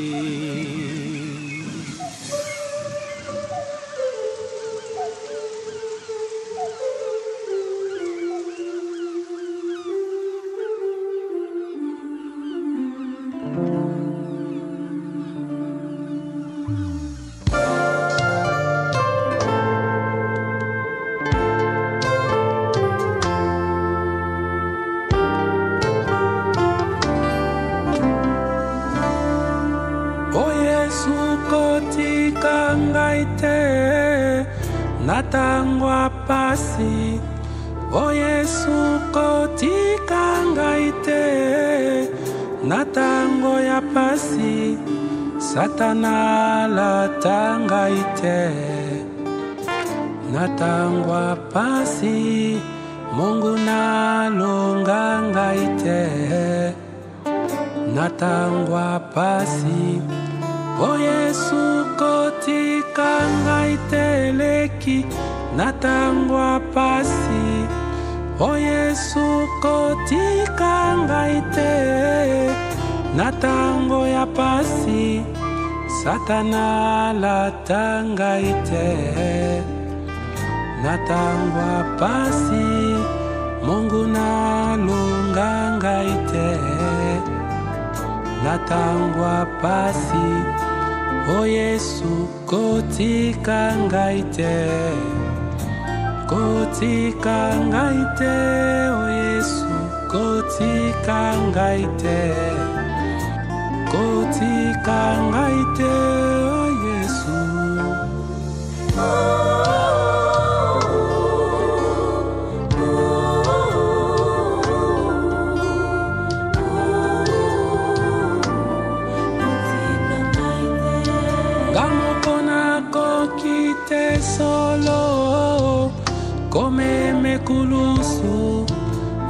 Natangwa pasi O Yesu kotika ngaite Natango ya pasi Satana latangaite Natangwa pasi Mungu nalonga ngaite Natangwa pasi O Yesu kotika ngaiteleki Natangwa pasi O Yesu kotika ngaite Natango ya pasi Satana latangaite Natangwa pasi Mungu nalonga ngaite Natangwa pasi O Yesu kotika ngaite Kotika ngaite O Yesu kotika ngaite Kotika ngaite O Yesu Solo Kome mekulusu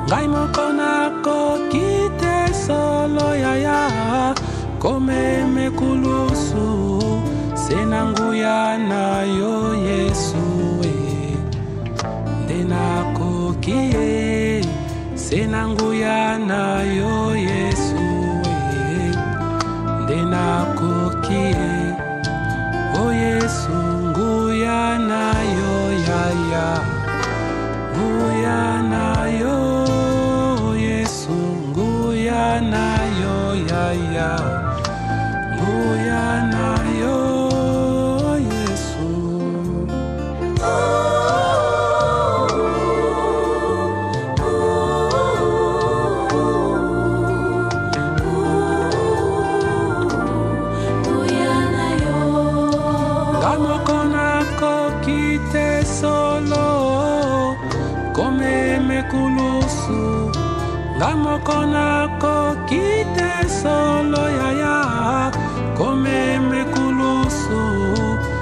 Ngai moko nako kite solo yaya Kome mekulusu Senanguya na yo Yesu Nde nako kie Senanguya na yo Yesu Nde nako kie O Yesu nguya na yo yaya Nguya na yo Yesu nguya na yo yaya Nguya na yo Yesu Solo Kome mekulusu Ngamoko nako kite solo yaya Kome mekulusu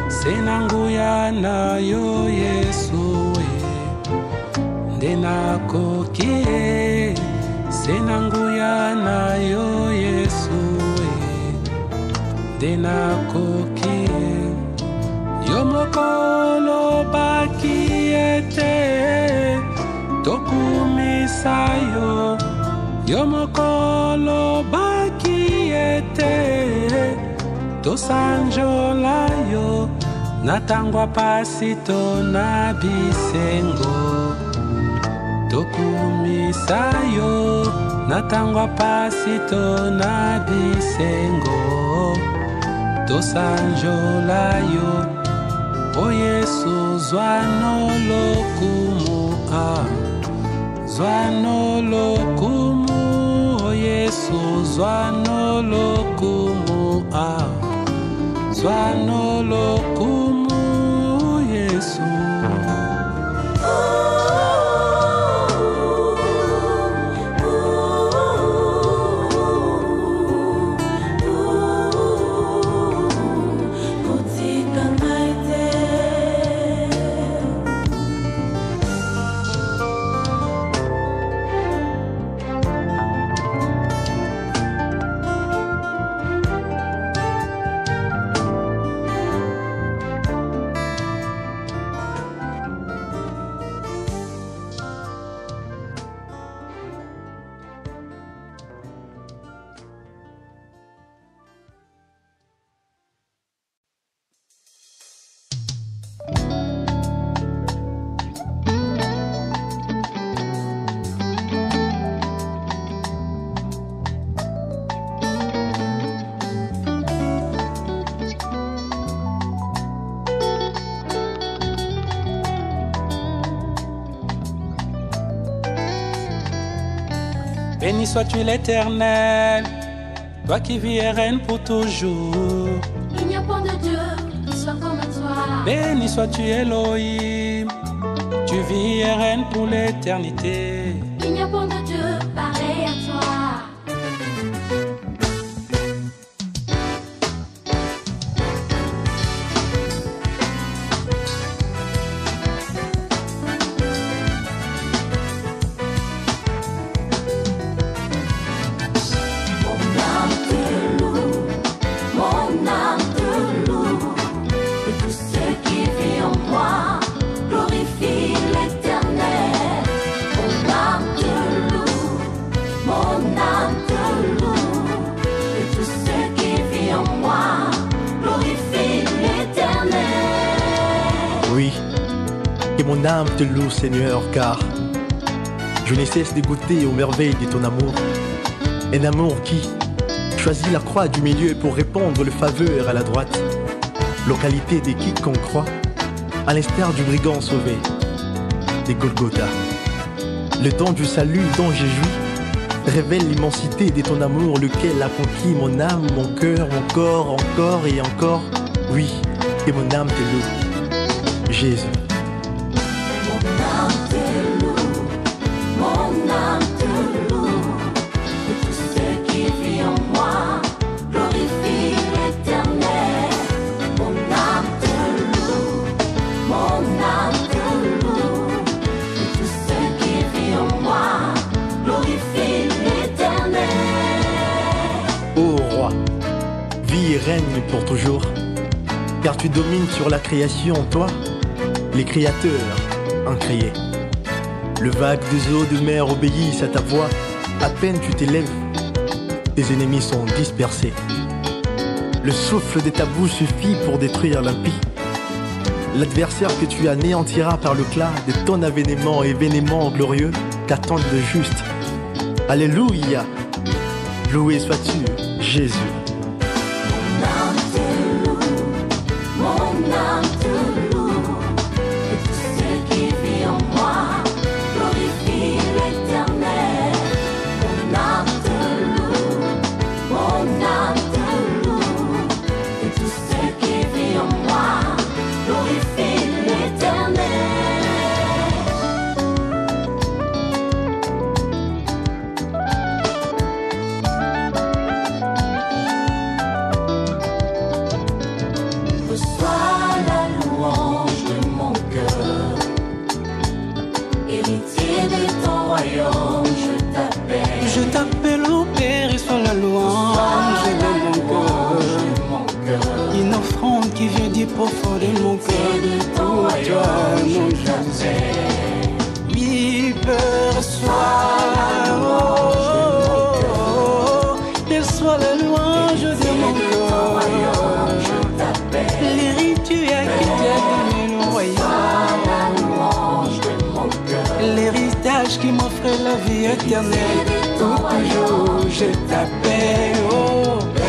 Senanguya na yo Yesu Nde nako kie Senanguya na yo Yesu Nde nako kie Yomokolo bakiete Tokumisayo Yomokolo bakiete Tosanjolayo Natangwa pasito na bisengo Tokumisayo Natangwa pasito na bisengo Tosanjolayo O Yesu zwano lokumu Zwano lokumu O Yesu zwano lokumu Zwano lokumu Béni sois-tu l'Éternel, toi qui vis et règnes pour toujours. Il n'y a point de Dieu qui soit comme toi. Béni sois-tu Elohim, tu vis et règnes pour l'éternité. Il n'y a point de Dieu pareil à toi. Mon âme te loue, Seigneur, car je ne cesse de goûter aux merveilles de ton amour. Un amour qui choisit la croix du milieu pour répandre le faveur à la droite. Localité de quiconque croit, à l'instar du brigand sauvé des Golgotha. Le don du salut dont j'ai joui révèle l'immensité de ton amour, lequel a conquis mon âme, mon cœur, mon corps, encore et encore. Oui, que mon âme te loue, Jésus. Règne pour toujours, car tu domines sur la création, toi, les créateurs incréés. Le vague des eaux de mer obéissent à ta voix, à peine tu t'élèves, tes ennemis sont dispersés. Le souffle de ta bouche suffit pour détruire l'impie. L'adversaire que tu anéantiras par le l'éclat de ton événement glorieux qu'attendent de juste. Alléluia, loué sois-tu, Jésus. Je t'appelle au Père et sois la louange de mon cœur. Une offrande qui vient du profond de mon cœur. Pour toi, mon Jésus. Oui, Père, sois la louange de mon cœur. L'héritage qui t'a donné le royaume. L'héritage qui m'offre la vie éternelle. Toujours je t'appelle au Père.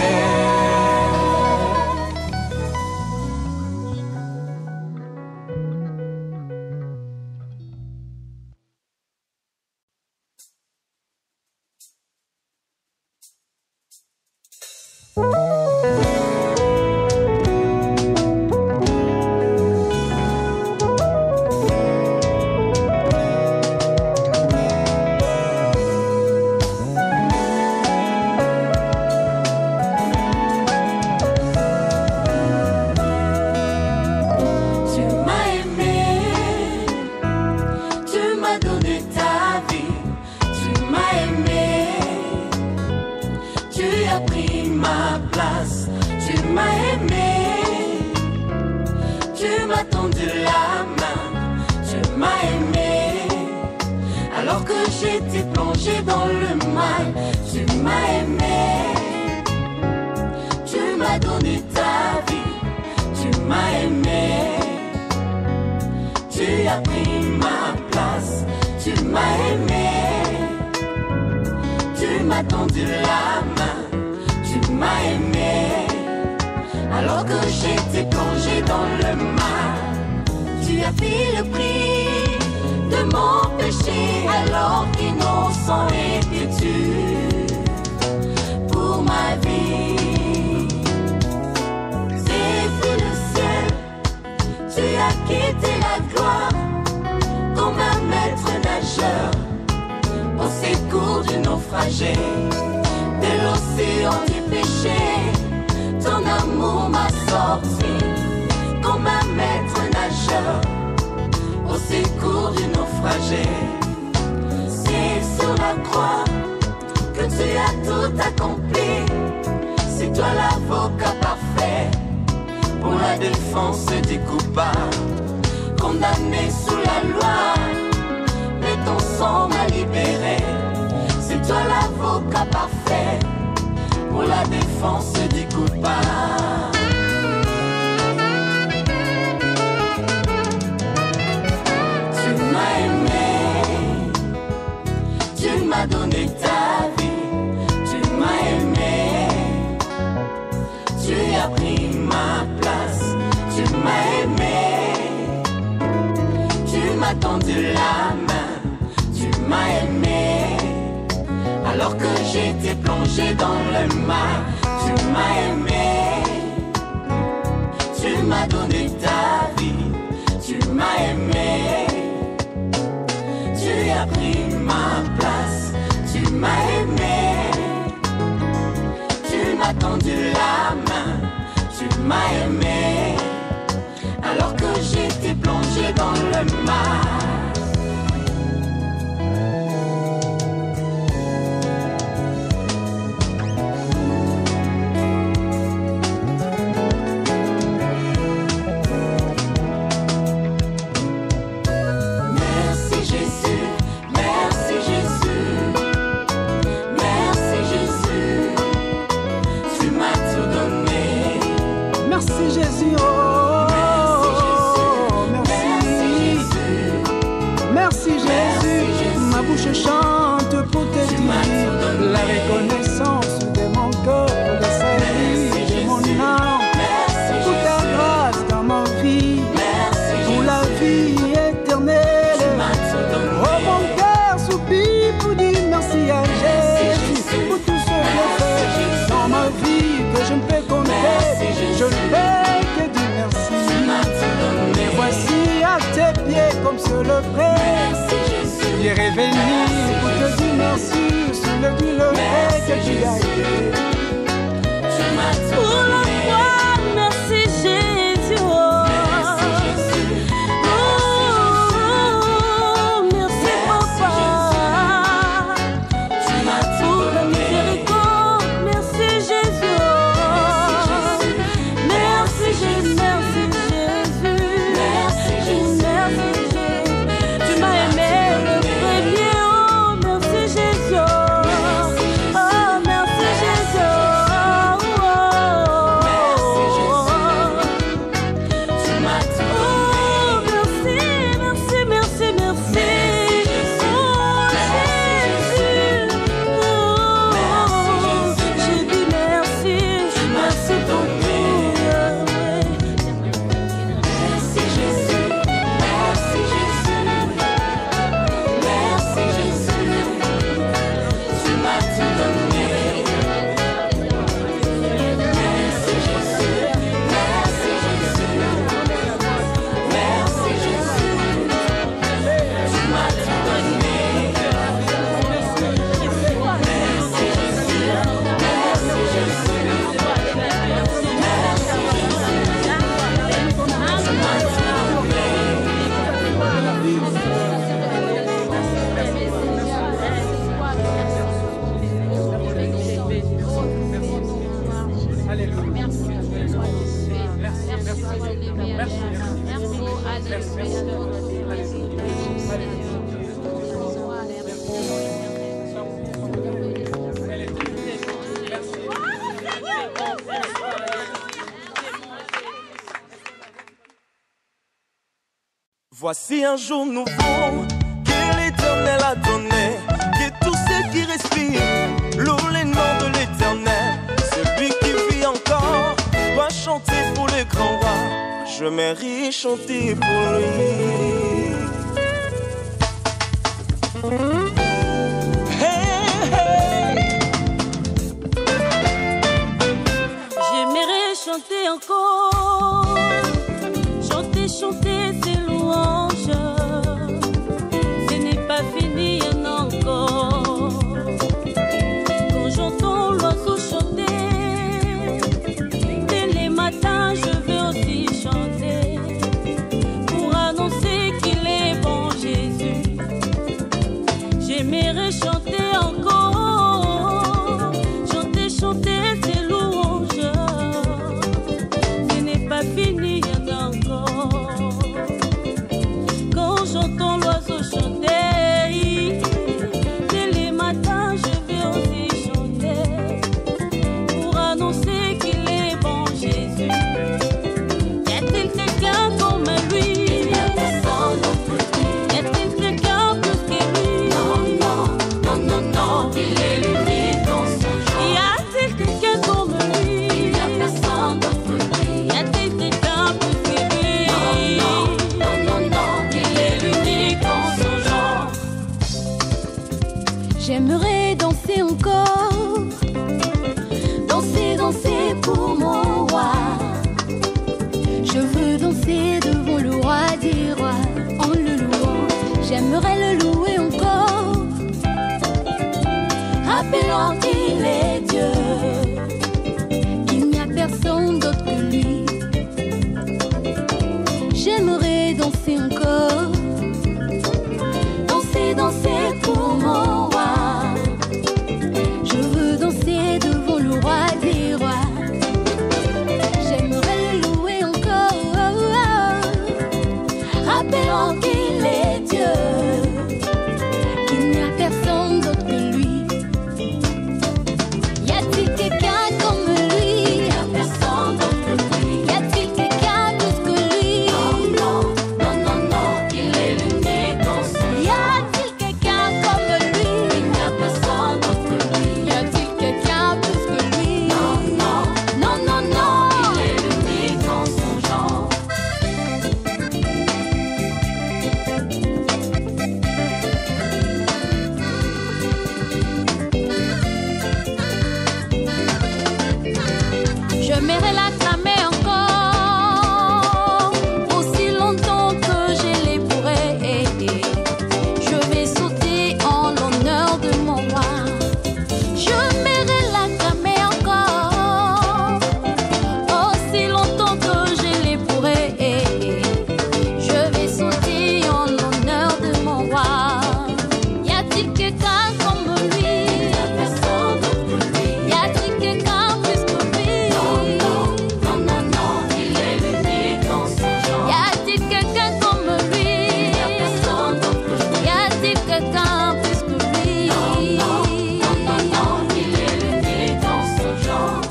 J'étais plongé dans le mal, tu m'as aimé, tu m'as donné ta vie, tu m'as aimé, tu as pris ma place, tu m'as aimé, tu m'as tendu la main, tu m'as aimé, alors que j'étais plongé dans le mal, tu as pris le prix de mon péché alors qu'innocent étais-tu. secours du naufragé. C'est sur la croix que tu as tout accompli. C'est toi l'avocat parfait pour la défense du coupable. Condamné sous la loi, mais ton sang m'a libéré. C'est toi l'avocat parfait pour la défense du coupable. Tu m'as aimé, tu m'as donné ta vie. Tu m'as aimé, tu as pris ma place. Tu m'as aimé, tu m'as tendu la main. Tu m'as aimé alors que j'étais plongé dans le mar. Tu m'as aimé, tu m'as donné ta vie. Tu m'as aimé, tu as pris ma place. Tu m'as aimé, tu m'as tendu la main. Tu m'as aimé alors que j'étais plongé dans le mar. Je chante pour te dire la reconnaissance de mon cœur, de sa vie, de mon âme, pour ta grâce dans ma vie, pour la vie éternelle. Oh, mon cœur soupire pour dire merci à Jésus pour tout ce qu'il a fait dans ma vie que je ne peux compter. Je ne peux que dire merci. Et voici à tes pieds comme sur le prêt. Il est revenu pour te dire merci sur le fait que tu as été. Pour la foi, merci Jésus. Oh, merci Papa. Pour la miséricorde, merci Jésus. Merci Jésus, merci Jésus. Merci Jésus. Tu m'as aimé. Voici un jour nouveau que l'Éternel a donné, que tous ceux qui respirent louent les noms de l'Éternel. Celui qui vit encore doit chanter pour le grand roi. Je mérite chanter pour lui. Hey, hey. J'aimerais chanter encore, chanter, chanter ses louanges. Ce n'est pas fini encore. Quand j'entends l'oiseau chanter, dès les matins je veux aussi chanter pour annoncer qu'il est bon. J'aimerais chanter encore, chanter, chanter tes louanges. Ce n'est pas fini, il y en a encore. Quand j'entends l'oiseau chanter, dès les matins je vais aussi chanter pour annoncer qu'il est bon Jésus. Y a-t-il quelqu'un comme lui? Y a-t-il quelqu'un plus que lui? Non, non, non, non, non, il est l'unique dans son genre. Y a-t-il quelqu'un comme lui? Il n'y a personne d'autre que lui. Y a-t-il quelqu'un plus que lui? Non, non, non, non, non, il est l'unique dans son genre. J'aimerais danser encore, danser, danser pour mon roi. Je veux danser devant le roi des rois en le louant. J'aimerais le louer encore, rappelant qu'il est Dieu, qu'il n'y a personne d'autre que lui. J'aimerais danser encore, danser, danser pour mon roi. Je veux danser devant le roi des rois. J'aimerais le louer encore, rappelant qu'il est Dieu, qu'il n'y a personne d'autre que lui. Y a-t-il quelqu'un comme lui? Il n'y a personne d'autre que lui. Y a-t-il quelqu'un plus que lui? Non, non, non, non, non, il est l'unique dans son Y genre. a-t-il quelqu'un comme lui? Il n'y a personne d'autre que lui. Y a-t-il quelqu'un plus que lui? Non, non, Non, non, non. il est l'unique dans son genre. Je m'irai l'acclamer encore, aussi longtemps que je les pourrai. Je vais sauter en l'honneur de mon roi. Je m'irai l'acclamer encore, aussi longtemps que je les pourrai. Je vais sauter en l'honneur de mon roi. Y a-t-il quelqu'un comme lui? Il n'y a personne d'autre que lui. Y a-t-il quelqu'un plus que lui? Non, non, non, non, non, il est l'unique dans son genre. Y a-t-il quelqu'un comme lui? Il n'y a personne d'autre que lui. Y a-t-il quelqu'un plus que lui? Non, non, non, non, non, il est l'unique dans son genre.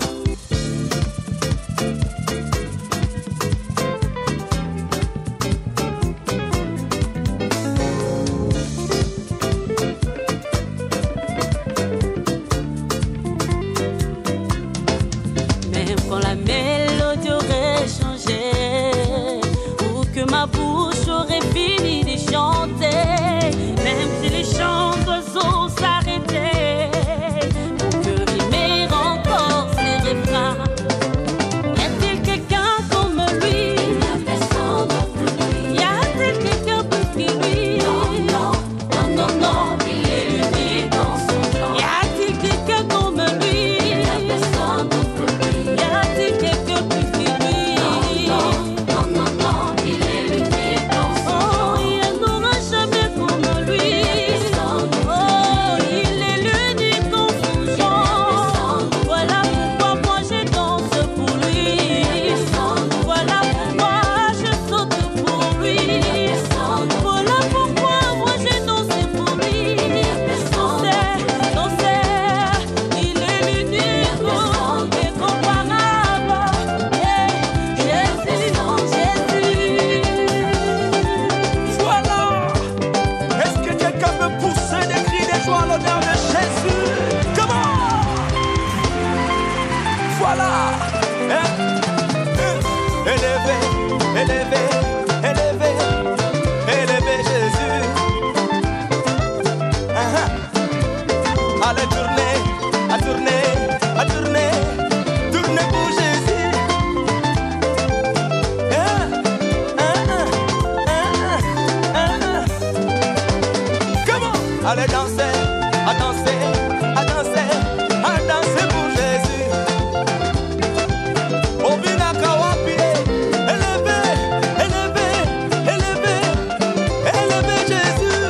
Même quand la mélodie aurait changé, ou que ma bouche aurait fini de chanter, même si les chants d'oiseaux s'arrêtaient, pour que rimer encore ces refrains. Y a-t-il quelqu'un comme lui? Il n'y a personne d'autre que lui. Y a-t-il quelqu'un plus que lui? Non, non, non, non, non, il est l'unique dans son genre. Y a-t-il quelqu'un comme lui? Il n'y a personne d'autre que lui. Y a-t-il quelqu'un plus que lui? Non, non, non, non, il est l'unique dans son Oh, genre. il n'y en aura jamais comme lui. Personne Oh, il est l'unique en son genre. Voilà pourquoi moi je danse pour lui. Voilà pourquoi je saute pour lui. Voilà pourquoi moi je danse pour lui. Danser, il est l'unique, incomparable. Jésus, Jésus. Voilà. Est-ce que quelqu'un peut pousser des cris de joie à l'honneur de Jésus? Comment? Voilà. Hein? Élevé, élevé, élevé, élevé Jésus. Allez tourner, à tourner, à tourner, tourner pour Jésus. Hein? Comment? Allez danser, à danser, à danser, à danser pour Jésus. Obinaka wapi, élevé, élevé, élevé, élevé Jésus.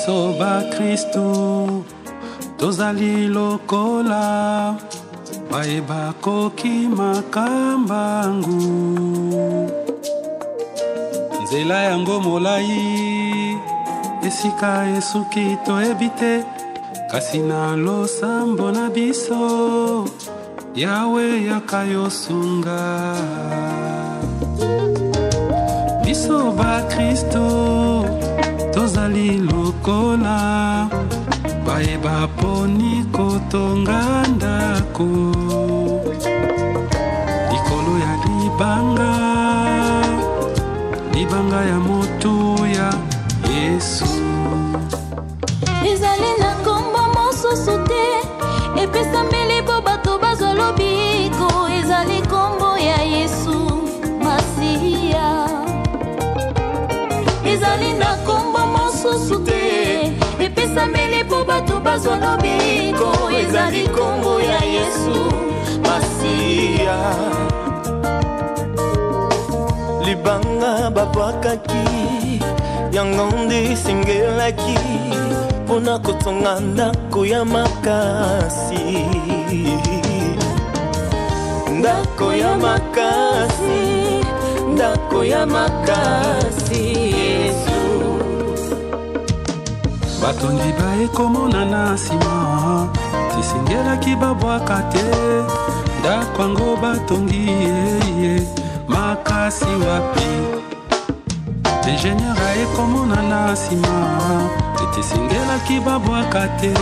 biso ba Kristu tozali lokola bayeba koki makambangu nzela yango molai esika esuki toyebi te kasi na losambo na biso Yawe yakayosunga biso ba Kristo tozali lokola bayeba poni kotonga ndako likolo ya libanga ya motu ya Yesu ezali na kombo mosusu te epesambeli po bato bazwa lobiko ezali kombo ya Yesu Masiya ezali na kombo mosusu te epesambeli po bato bazwa lobiko ezali kombo ya Yesu Masiya libanga babwakaki yango nde esengelaki mpona kotonga ndako ya makasi ndako ya makasi ndako ya makasi Yesu batongi baekomona na nsima tisengelaki babwaka te ndako yango batongi yeye makasi wapi ingénieur aekomona na nsima etisengelaki babwaka te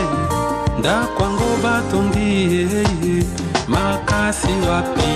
ndako yango batongi yeye makasi wapi